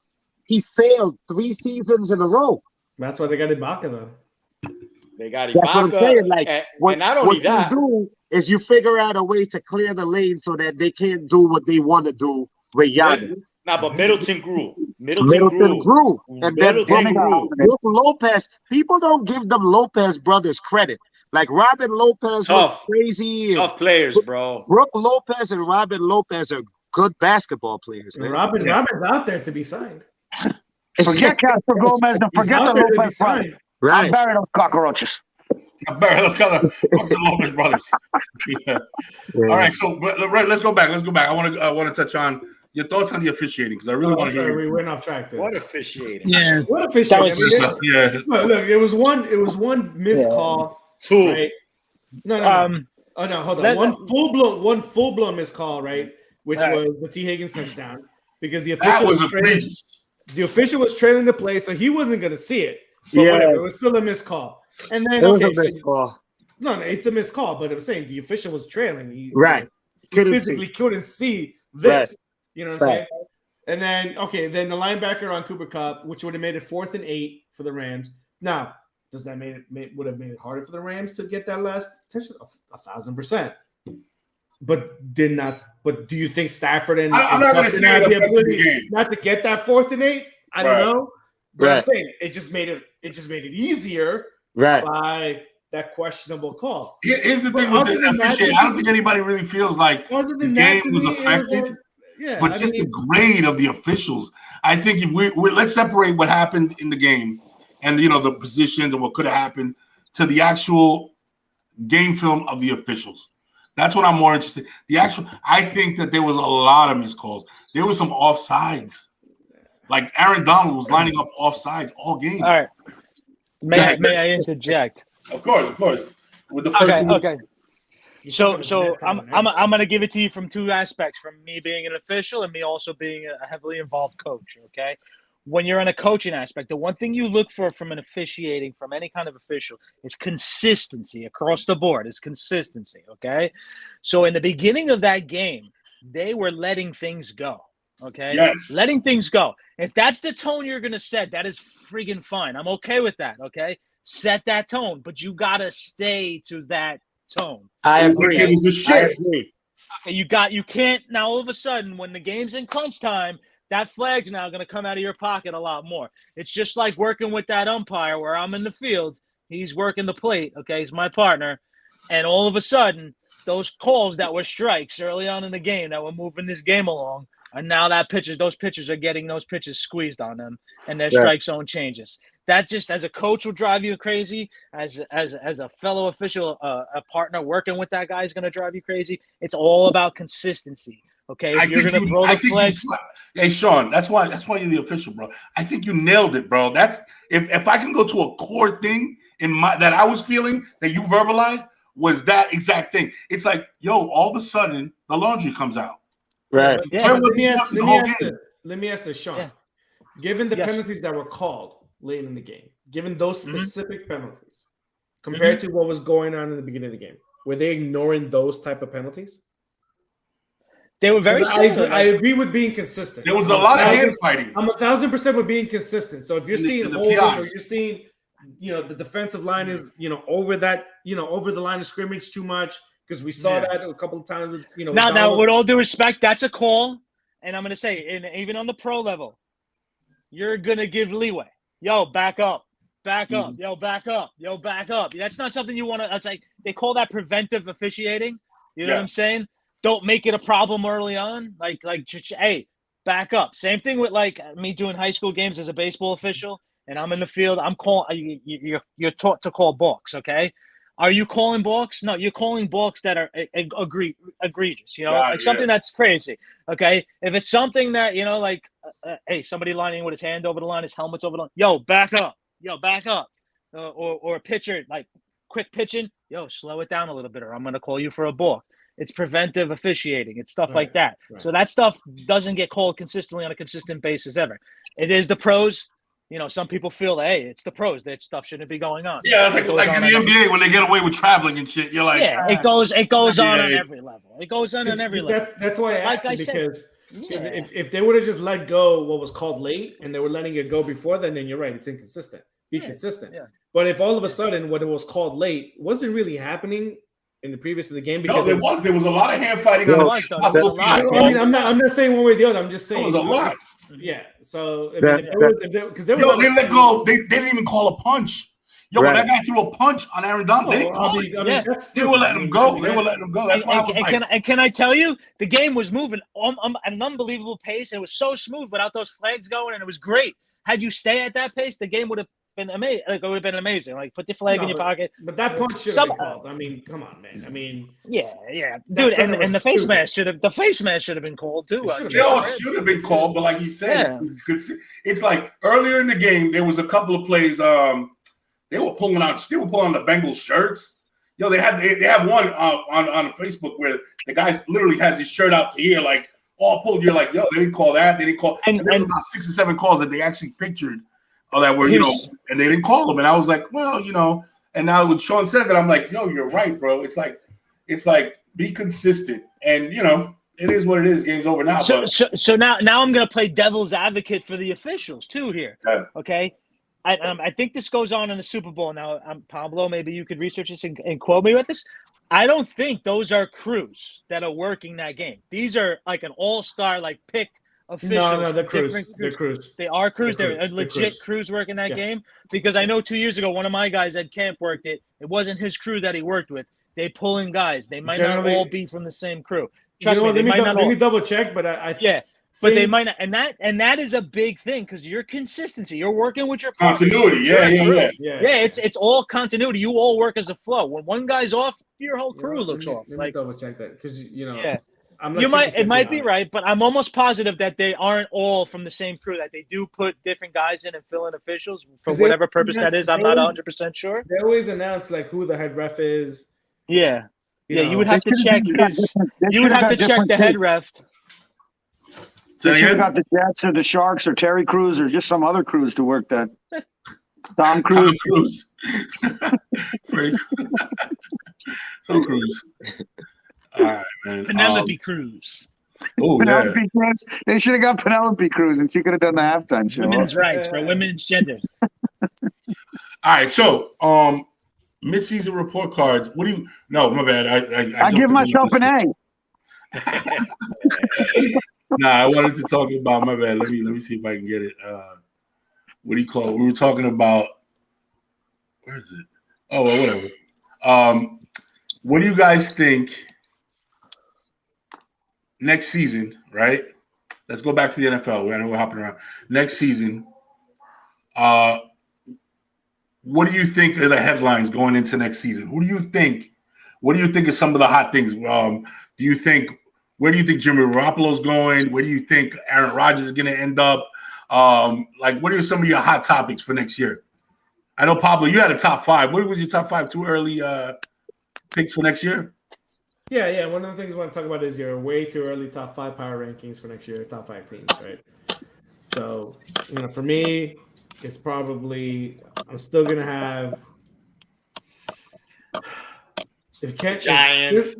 he failed 3 seasons in a row. That's why they got Ibaka, though. They got That's what I'm saying. Ibaka, Like, and not only that, you do is you figure out a way to clear the lane so that they can't do what they want to do with Giannis. but Middleton grew. Middleton grew. And then Middleton grew. Brook Lopez, people don't give them Lopez brothers credit. Like Robin Lopez was crazy. Tough players, bro. Brook Lopez and Robin Lopez are good basketball players, man. Robin's out there to be signed. Forget Casper Gomez and He's forget out the there to be Lopez front. signed. Right. Bury those cockroaches. Let's call it fuck the Lopez brothers. Yeah. All right, so let's go back. I want to touch on your thoughts on the officiating because I really want to hear. We went off track there. What officiating? Yeah. What officiating? Look, it was one missed call. Two. Right? No. Oh no, hold on. One full blown missed call, right? Which was the T. Higgins touchdown because the official was trailing the play, so he wasn't going to see it. But whatever, it was still a missed call. And then it was a missed call. No, it's a missed call. But I'm saying the official was trailing. He Physically couldn't see this. Right. You know what I'm saying? And then then the linebacker on Cooper Kupp, which would have made it 4th and 8 for the Rams. Now, does that would have made it harder for the Rams to get that last touchdown? 1,000%. But did not. But do you think Stafford and I'm not going to say the ability not to get that 4th and 8? I don't know. But I'm saying it just made it easier by that questionable call. Here's the thing with the officiating. I don't think anybody really feels like the game was affected. But just the grade of the officials. I think if we let's separate what happened in the game and the positions and what could have happened to the actual game film of the officials. That's what I'm more interested. I think that there was a lot of missed calls. There was some offsides. Like Aaron Donald was lining up offsides all game. All right. May I interject? Of course. With the okay. So I'm gonna give it to you from two aspects, from me being an official and me also being a heavily involved coach. Okay. When you're in a coaching aspect, the one thing you look for from an officiating, from any kind of official, is consistency across the board. Is consistency, okay? So in the beginning of that game, they were letting things go, okay? Yes. Letting things go. If that's the tone you're going to set, that is friggin' fine. I'm okay with that, okay? Set that tone, but you got to stay to that tone. I agree. It was a shift. Okay, you can't, now all of a sudden, when the game's in crunch time, that flag's now going to come out of your pocket a lot more. It's just like working with that umpire where I'm in the field. He's working the plate, okay? He's my partner. And all of a sudden, those calls that were strikes early on in the game that were moving this game along, and now those pitchers are getting those pitches squeezed on them, and their strike zone changes. That just, as a coach, will drive you crazy. As a fellow official, a partner working with that guy is going to drive you crazy. It's all about consistency. Okay, if you're gonna throw the flag. Hey, Sean, that's why you're the official, bro. I think you nailed it, bro. That's if I can go to a core thing that I was feeling that you verbalized was that exact thing. It's like, yo, all of a sudden the laundry comes out. Right. Yeah, let me ask this, Sean. Yeah. Given the penalties that were called late in the game, given those specific penalties, compared to what was going on in the beginning of the game, were they ignoring those type of penalties? They were very similar. I agree with being consistent. There was a lot of hand fighting. I'm 1,000% with being consistent. So if you're seeing holding, or you're seeing, the defensive line is, over that, over the line of scrimmage too much, because we saw that a couple of times. Now, with all due respect, that's a call, and I'm going to say, even on the pro level, you're going to give leeway. Yo, back up. Yo, back up. That's not something you want to. That's like they call that preventive officiating. You know what I'm saying? Don't make it a problem early on. Like, hey, back up. Same thing with like me doing high school games as a baseball official, and I'm in the field. I'm calling. You're taught to call balks. Okay, are you calling balks? No, you're calling balks that are egregious. Something that's crazy. Okay, if it's something that hey, somebody lining with his hand over the line, his helmet's over the line. Yo, back up. Or a pitcher like quick pitching. Yo, slow it down a little bit, or I'm gonna call you for a balk. It's preventive officiating. It's stuff like that. Right. So that stuff doesn't get called consistently on a consistent basis ever. It is the pros. Some people feel that, hey, it's the pros. That stuff shouldn't be going on. Yeah, it's like in the NBA when they get away with traveling and shit. You're like, it goes on every level. It goes on every level. That's why I asked because if they would have just let go what was called late and they were letting it go before then you're right. It's inconsistent. Be consistent. Yeah. But if all of a sudden what it was called late wasn't really happening in the previous of the game, because there was a lot of hand fighting. I'm not saying one way or the other. I'm just saying a lot. Yeah. So because they let go, they didn't even call a punch. Yo, when that guy threw a punch on Aaron Donald, they didn't call it. They were letting him go. That's why I was like. Can I tell you, the game was moving at an unbelievable pace. It was so smooth without those flags going, and it was great. Had you stay at that pace, the game would have been amazing. Like, it would have been amazing. Like, put the flag in your pocket. But that punch should have been called. I mean, come on, man. I mean, yeah, dude, and the face mask should have been called too. They all should have been called, but like you said, it's like earlier in the game there was a couple of plays. They were pulling the Bengals shirts. Yo, they have one on Facebook where the guy literally has his shirt out to here, like all pulled. You're like, yo, they didn't call that. They didn't call. And there was about 6 or 7 calls that they actually pictured, that were and they didn't call them. And I was like, well, And now when Sean said that, I'm like, yo, you're right, bro. It's like be consistent, and it is what it is. Game's over now. So now I'm gonna play devil's advocate for the officials too here. Yeah. Okay. I think this goes on in the Super Bowl. Now, Pablo, maybe you could research this and quote me with this. I don't think those are crews that are working that game. These are like an all-star, like picked officials. No, they're crews. They're crews. They are crews. They're legit crews working that game. Because I know 2 years ago, one of my guys at camp worked it. It wasn't his crew that he worked with. They pull in guys. They might not all be from the same crew. Trust me, let me double check, but I but they might not, and that is a big thing because your consistency. You're working with your continuity. Yeah. It's all continuity. You all work as a flow. When one guy's off, your whole crew looks off. Let me double check that because it might be right, but I'm almost positive that they aren't all from the same crew. That they do put different guys in and fill in officials for whatever purpose that is. I'm not 100% sure. They always announce like who the head ref is. Yeah, you would have to check the head ref. They should have got the Jets or the Sharks or Terry Crews or just some other Crews to work that. Tom Cruise. Tom Cruise. All right, man. Penelope Cruz. Oh, Penelope Cruz. They should have got Penelope Cruz, and she could have done the halftime show. Women's rights for women's gender. All right, so midseason report cards. What do you? No, my bad. I give myself an A. Nah, I wanted to talk about my bad. Let me see if I can get it. What do you call it? We were talking about where is it? Oh, well, whatever. What do you guys think next season, right? Let's go back to the NFL. I know we're hopping around. Next season, what do you think are the headlines going into next season? What do you think is some of the hot things? Where do you think Jimmy Garoppolo's going? Where do you think Aaron Rodgers is going to end up? What are some of your hot topics for next year? I know, Pablo, you had a top 5. What was your top 5 too early picks for next year? Yeah. One of the things I want to talk about is your way too early top 5 power rankings for next year, top 5 teams, right? So, for me, it's probably I'm still going to have Giants.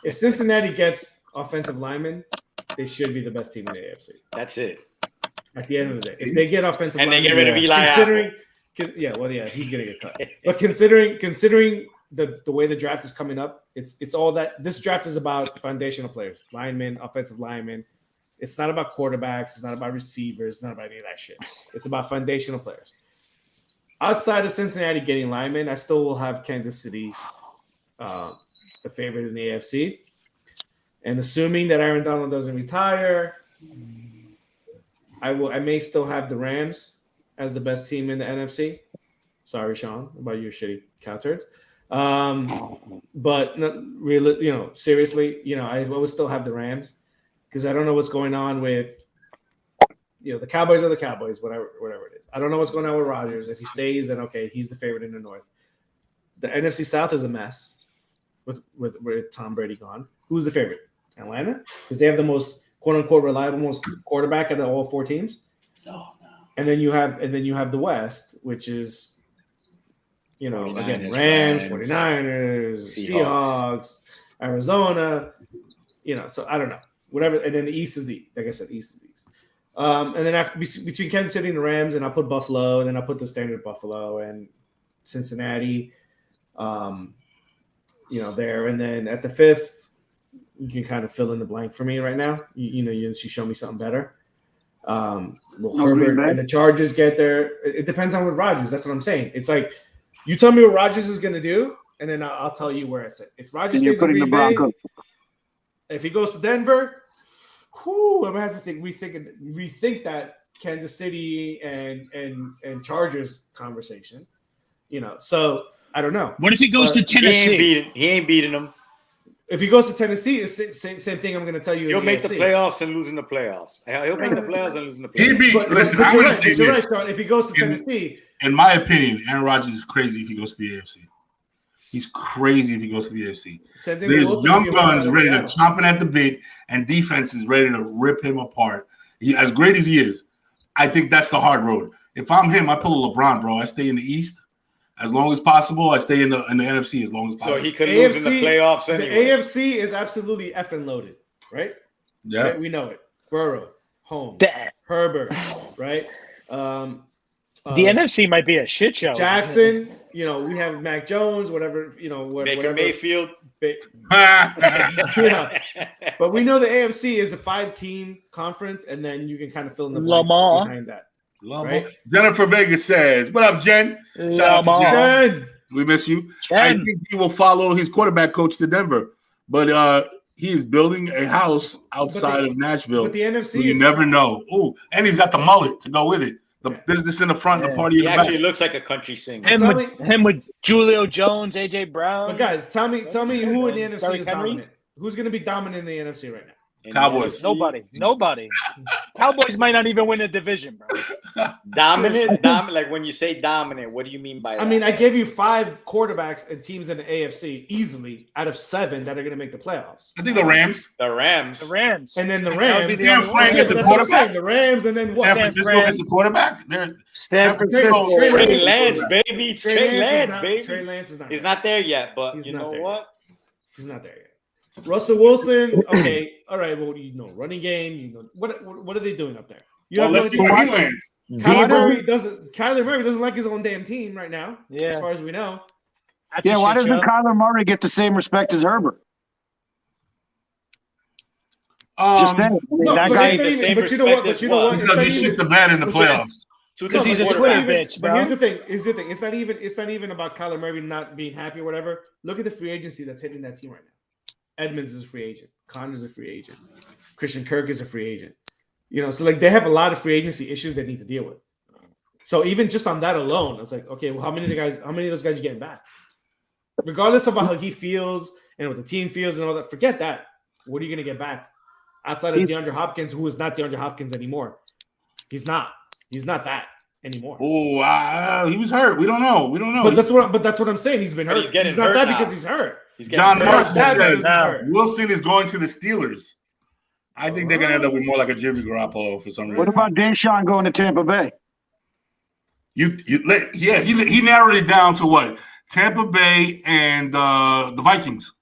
If Cincinnati gets offensive linemen, they should be the best team in the AFC. That's it. At the end of the day, if they get offensive and linemen, they get rid of Eli, he's gonna get cut. But considering the way the draft is coming up, it's all that. This draft is about foundational players, linemen, offensive linemen. It's not about quarterbacks. It's not about receivers. It's not about any of that shit. It's about foundational players. Outside of Cincinnati getting linemen, I still will have Kansas City the favorite in the AFC. And assuming that Aaron Donald doesn't retire, I may still have the Rams as the best team in the NFC. Sorry, Sean, about your shitty Cow-Turds. But not really, seriously, I would still have the Rams because I don't know what's going on with, the Cowboys are the Cowboys, whatever it is. I don't know what's going on with Rodgers. If he stays, then okay, he's the favorite in the North. The NFC South is a mess with Tom Brady gone. Who's the favorite? Atlanta? Because they have the most quote unquote reliable quarterback of all 4 teams. No. And then you have the West, which is again Rams, 49ers, Seahawks, Arizona. So I don't know. Whatever. And then the East is like I said, East is the East. And then after between Kansas City and the Rams, and I'll put Buffalo, and then I'll put the standard Buffalo and Cincinnati. There, and then at the 5th, you can kind of fill in the blank for me right now. You show me something better. Will Herbert and the Chargers get there? It depends on what Rodgers. That's what I'm saying. It's like you tell me what Rodgers is going to do, and then I'll tell you where it's at. If Rodgers stays in Green Bay, if he goes to Denver, I'm gonna have to rethink that Kansas City and Chargers conversation. So I don't know. What if he goes to Tennessee? He ain't beating them. If he goes to Tennessee, it's same thing. I'm going to tell you. He'll make the playoffs and lose in the playoffs. He'll make the playoffs and lose in the playoffs. But you're right, Sean. If he goes to Tennessee, in my opinion, Aaron Rodgers is crazy if he goes to the AFC. He's crazy if he goes to the AFC. There's young guns ready to chomping at the bit, and defense is ready to rip him apart. As great as he is, I think that's the hard road. If I'm him, I pull a LeBron, bro. I stay in the East as long as possible. I stay in the NFC as long as possible. So he could lose in the playoffs anyway. The AFC is absolutely effing loaded, right? Yeah, right? We know it. Burrow, Holmes, Herbert, right? The NFC might be a shit show. Jackson, we have Mac Jones, whatever, Baker Mayfield. Yeah. But we know the AFC is a 5-team conference, and then you can kind of fill in the blank behind that. Right? Jennifer Vegas says, "What up, Jen? Shout out to Jen. We miss you. I think he will follow his quarterback coach to Denver, but he is building a house outside of Nashville. But the NFC, you never know. Oh, and he's got the mullet to go with it. The business in the front and the party in the back. He actually looks like a country singer. Him with Julio Jones, AJ Brown. But guys, tell me who in the NFC is dominant. Who's going to be dominant in the NFC right now? Cowboys. Nobody. Cowboys might not even win a division, bro. Dominant. Like when you say dominant, what do you mean by that? I mean, I gave you 5 quarterbacks and teams in the AFC easily out of 7 that are going to make the playoffs. I think the Rams. The Rams. And then the Rams. San Fran gets a quarterback. The Rams, and then what? San Francisco gets a quarterback. San Francisco. Trey Lance, baby. Trey Lance, baby. Trey Lance is not. He's not there yet, but you know what? He's not there yet. Russell Wilson, okay, all right. Well, running game. What are they doing up there? Let's see where he lands. Kyler Murray doesn't like his own damn team right now. Yeah, as far as we know. Why doesn't Kyler Murray get the same respect as Herbert? Just saying. That guy ain't the same respect as well. Because he shit the bed in the playoffs. Because he's a Twitter bitch, bro. But here's the thing. It's not even about Kyler Murray not being happy or whatever. Look at the free agency that's hitting that team right now. Edmonds is a free agent. Connor's a free agent. Christian Kirk is a free agent. So like they have a lot of free agency issues they need to deal with. So even just on that alone, I was like, okay, well, how many of those guys are you getting back? Regardless of how he feels and what the team feels and all that, forget that. What are you going to get back outside of DeAndre Hopkins, who is not DeAndre Hopkins anymore? He's not that anymore. Oh, he was hurt. We don't know. But that's what I'm saying. He's been hurt. He's not that because he's hurt. John Mark says Wilson is going to the Steelers. I think they're going to end up with more like a Jimmy Garoppolo for some reason. What about Deshaun going to Tampa Bay? He narrowed it down to what? Tampa Bay and the Vikings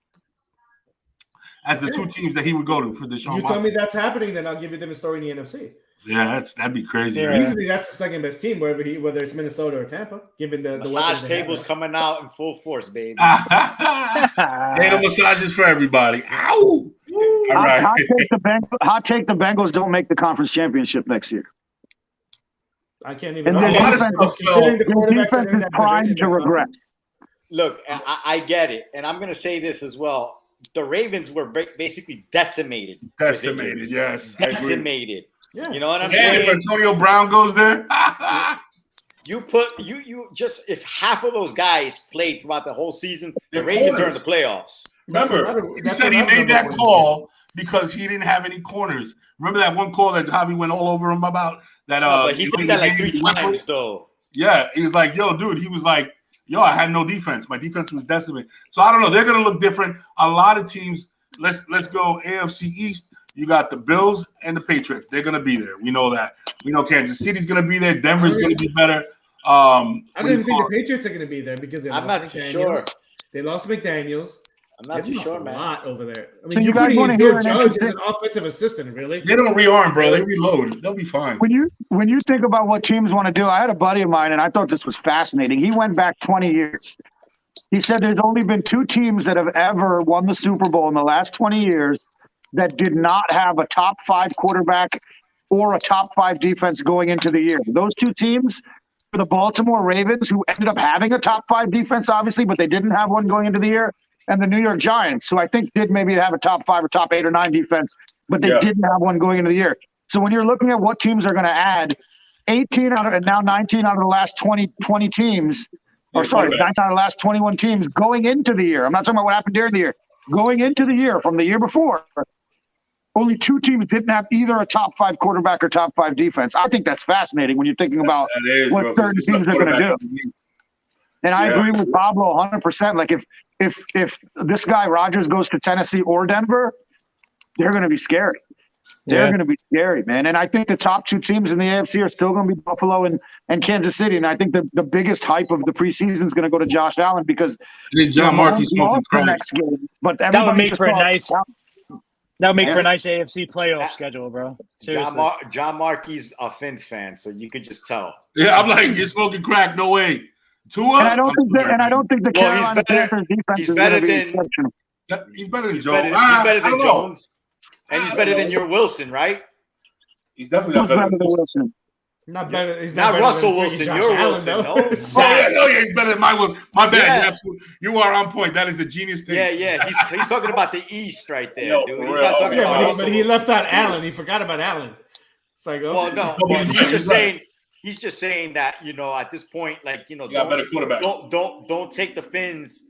as the 2 teams that he would go to for Deshaun. You tell me that's happening, then I'll give you them a story in the NFC. Yeah, that'd be crazy. Yeah. Easily, that's the second best team, whether it's Minnesota or Tampa. Given the massage tables coming out in full force, baby. Hey, the massages for everybody. Ow! All right. Hot take: the Bengals don't make the conference championship next year. I can't even. And the defense is primed to regress. Look, I get it, and I'm going to say this as well. The Ravens were basically decimated. Yes. Decimated. Yeah. You know what I'm saying? If Antonio Brown goes there, you just if half of those guys played throughout the whole season, the Ravens are in the playoffs. Remember, he said he made that call because he didn't have any corners. Remember that one call that Javi went all over him about that? But he did that like 3 times, though. Yeah, he was like, "Yo, dude," he was like, "Yo, I had no defense. My defense was decimated." So I don't know. They're gonna look different. A lot of teams. Let's go AFC East. You got the Bills and the Patriots. They're going to be there. We know that. We know Kansas City's going to be there. Denver's going to be better. I don't even think the Patriots are going to be there because I'm not too sure. They lost McDaniels. I'm not too sure, man. A lot over there. I mean, so you guys want to hear Judge as an offensive assistant, really? They don't rearm, bro. They reload. They'll be fine. When you think about what teams want to do, I had a buddy of mine, and I thought this was fascinating. He went back 20 years. He said there's only been 2 teams that have ever won the Super Bowl in the last 20 years that did not have a top 5 quarterback or a top 5 defense going into the year. Those 2 teams were the Baltimore Ravens, who ended up having a top 5 defense, obviously, but they didn't have one going into the year, and the New York Giants, who I think did maybe have a top 5 or top 8 or 9 defense, but they didn't have one going into the year. So when you're looking at what teams are going to add, 18 out of and now 19 out of the last 20 teams, or sorry, 19 out of the last 21 teams going into the year. I'm not talking about what happened during the year. Going into the year from the year before, only 2 teams didn't have either a top 5 quarterback or top 5 defense. I think that's fascinating when you're thinking about what certain teams are going to do. And I agree with Pablo 100%. Like if this guy Rodgers goes to Tennessee or Denver, they're going to be scary. They're going to be scary, man. And I think the top 2 teams in the AFC are still going to be Buffalo and Kansas City. And I think the biggest hype of the preseason is going to go to Josh Allen because John Markey's smoking the next game. But That would make for a nice. That would make for a Yeah. nice AFC playoff schedule, bro. Seriously. John Markey's a Finns fan, so you could just tell. Yeah, I'm like, you're smoking crack. No way. Tua? And I don't think the Carolina Panthers defense is going to be exceptional. He's better than He's Jones. better than Jones. And he's better than your Wilson, right? He's definitely Who's better than Wilson? Not better. He's Not better Russell than Wilson. Josh Your Allen, Wilson, though. no? Yeah, he's better than my Wilson. My bad. Yeah. You are on point. That is a genius thing. Yeah. He's talking about the East right there, Yo, dude. for He's real. not talking about Russell but he Wilson. left out Allen. He forgot about Allen. It's like, okay. Well, no, but he's just saying that, at this point, like, got better quarterbacks. don't take the Finns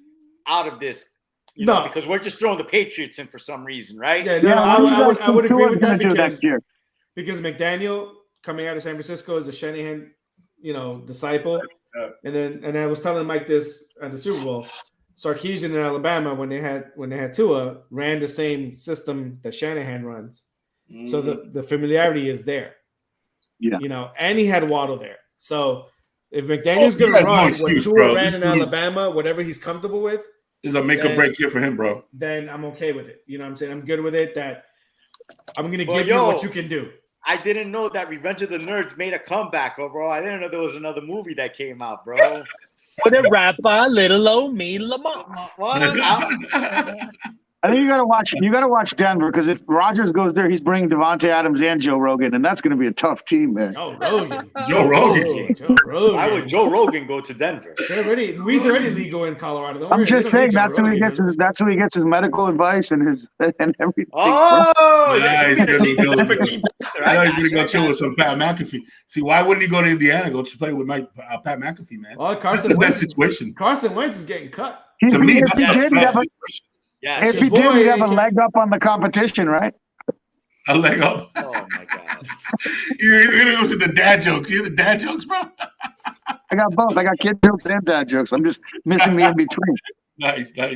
out of this. No. Because we're just throwing the Patriots in for some reason, right? Yeah, no, I would agree with that next year. because McDaniel coming out of San Francisco is a Shanahan, disciple. Yeah. And I was telling Mike this at the Super Bowl. Sarkisian in Alabama when they had Tua ran the same system that Shanahan runs. Mm-hmm. So the familiarity is there. Yeah. And he had Waddle there. So if McDaniel's going to run what Tua ran in Alabama, whatever he's comfortable with, is a make or break year for him, bro. then I'm okay with it. You know what I'm saying? I'm good with it that I'm going to give you what you can do. I didn't know that Revenge of the Nerds made a comeback, bro. I didn't know there was another movie that came out, bro. What a rapper, little old me, Lamar. What? I think you got to watch Denver because if Rodgers goes there, he's bringing Devontae Adams and Joe Rogan, and that's going to be a tough team, man. Oh, Rogan. Joe Rogan. Joe Rogan. Why would Joe Rogan go to Denver? Weed's already legal in Colorado. Don't I'm worry, just they don't saying need that's Joe who he Rogan. gets. That's who he gets his medical advice and everything. Oh, Nice. he's gonna Denver team. I know he's gonna go chill with some Pat McAfee. See, why wouldn't he go to Indiana? Go to play with Pat McAfee, man. Oh, That's the best situation. Carson Wentz is getting cut. To me, If that's he the did, best situation. Yes. if he did, he'd have a leg up on the competition, right? A leg up. Oh my God. You're gonna go to the dad jokes. You hear the dad jokes, bro? I got both. I got kid jokes and dad jokes. I'm just missing the in between. Nice. All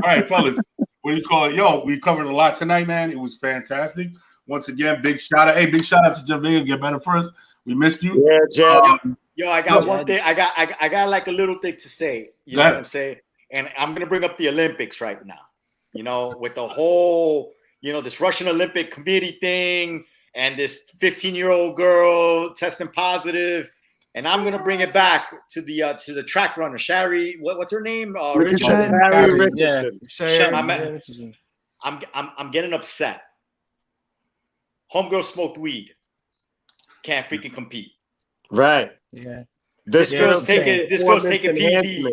right, fellas. What do you call it? Yo, we covered a lot tonight, man. It was fantastic. Once again, big shout out. Hey, big shout out to Javier. Get better first. We missed you. Yeah, Jed. Yo, I got one thing. I got like a little thing to say. You know what I'm saying? And I'm gonna bring up the Olympics right now. With the whole, this Russian Olympic Committee thing and this 15-year-old girl testing positive. And I'm gonna bring it back to the track runner, Shari. What's her name? Richardson. I'm getting upset. Homegirl smoked weed. Can't freaking compete. Right. Yeah. This girl's taking PEDs.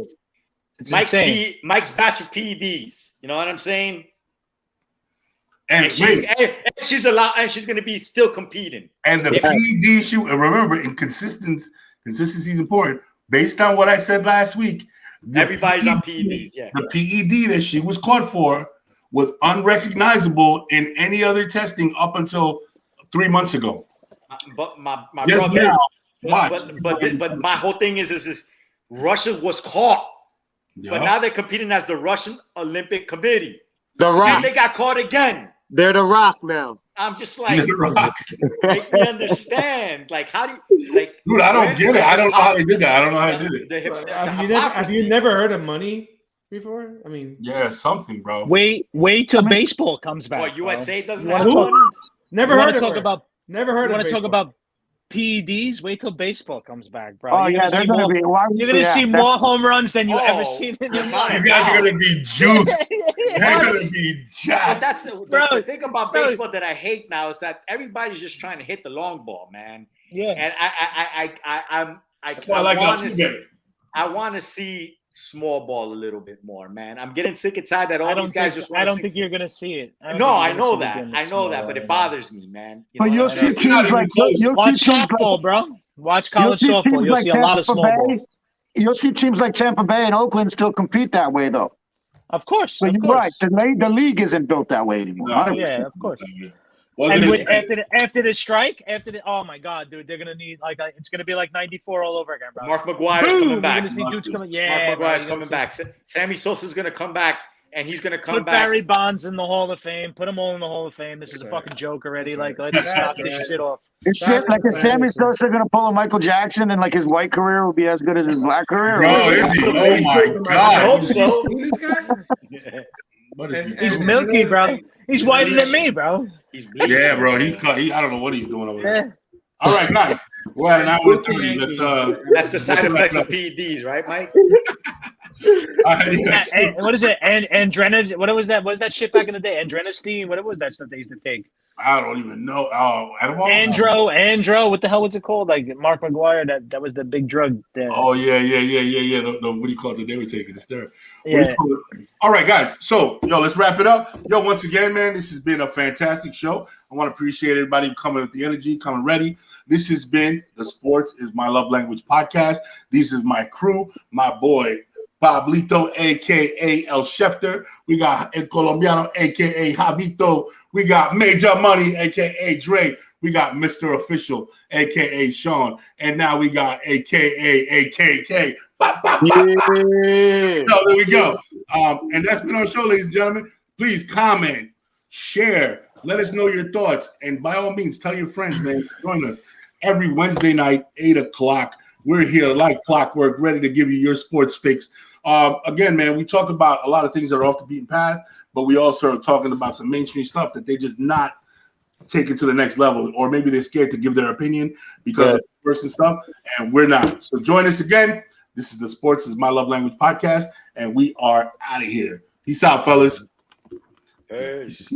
It's Mike's batch of PEDs. You know what I'm saying? And she's allowed, and she's gonna be still competing. And the PED shoot. And remember, consistency is important. Based on what I said last week, Everybody's on PEDs. Yeah. The PED that she was caught for was unrecognizable in any other testing up until 3 months ago. But my Just brother. now, watch. But my whole thing is this: Russia was caught. Yeah. But now they're competing as the Russian Olympic Committee. The Rock. And they got caught again. They're the Rock now. I'm just like, make me understand. Like, how do you, dude, I don't get it. I don't know how they did that. I don't know how they did it. Have you never heard of money before? I mean, yeah, something, bro. Wait till baseball comes back. What, USA doesn't have money? Never heard of talk her. about. Never heard of. Want to talk about PEDs? Wait till baseball comes back, bro. Oh, yeah, they're going to be. You're going to see more home runs than you ever seen in your life. These guys are going to be juiced. They're going to be jacked. But that's the thing about baseball that I hate now is that everybody's just trying to hit the long ball, man. Yeah. And I want to see small ball a little bit more, man. I'm getting sick and tired that all these guys just want I don't think you're gonna see it. No, I know that, but it bothers me, man. But you'll see teams like watch softball, bro. Watch college softball. You'll see a lot of small ball. You'll see teams like Tampa Bay and Oakland still compete that way, though. Of course, but you're right. The league isn't built that way anymore. No, yeah, of course. And after the strike, oh my God, dude, they're gonna need it's gonna be like '94 all over again, bro. Mark McGuire's coming back. Mark McGuire's coming back. Sammy Sosa's gonna come back, and he's gonna come back. Put Barry Bonds in the Hall of Fame. Put them all in the Hall of Fame. This is a fucking joke already. Let's knock this shit off. Is Sammy Sosa gonna pull a Michael Jackson and his white career will be as good as his black career? Oh my God! I hope so. He's milky, bro. He's whiter than me, bro. He's bleeding. Yeah, bro. He I don't know what he's doing over there. All right, guys. We're at an hour and 30. That's the side effects of PEDs, right, Mike? What is it? Andrena? What was that? What was that shit back in the day? Andrenostine? What was that stuff they used to take? I don't even know. Andro. What the hell was it called? Like Mark McGuire. That was the big drug. Oh yeah. The what do you call it that they were taking? The steroid. Yeah. All right, guys. So let's wrap it up. Once again, man, this has been a fantastic show. I want to appreciate everybody coming with the energy, coming ready. This has been the Sports is My Love Language podcast. This is my crew, my boy Pablito, aka El Schefter. We got El Colombiano, aka Javito. We got Major Money, aka Dre. We got Mr. Official, aka Sean, and now we got aka AKK. So there we go. And that's been our show, ladies and gentlemen. Please comment, share, let us know your thoughts, and by all means, tell your friends, man, to join us every Wednesday night, 8 o'clock. We're here like clockwork, ready to give you your sports fix. Again, man, we talk about a lot of things that are off the beaten path, but we also are talking about some mainstream stuff that they just not take it to the next level, or maybe they're scared to give their opinion because of person stuff, and we're not. So join us again. This is the Sports is My Love Language podcast, and we are out of here. Peace out, fellas. Peace.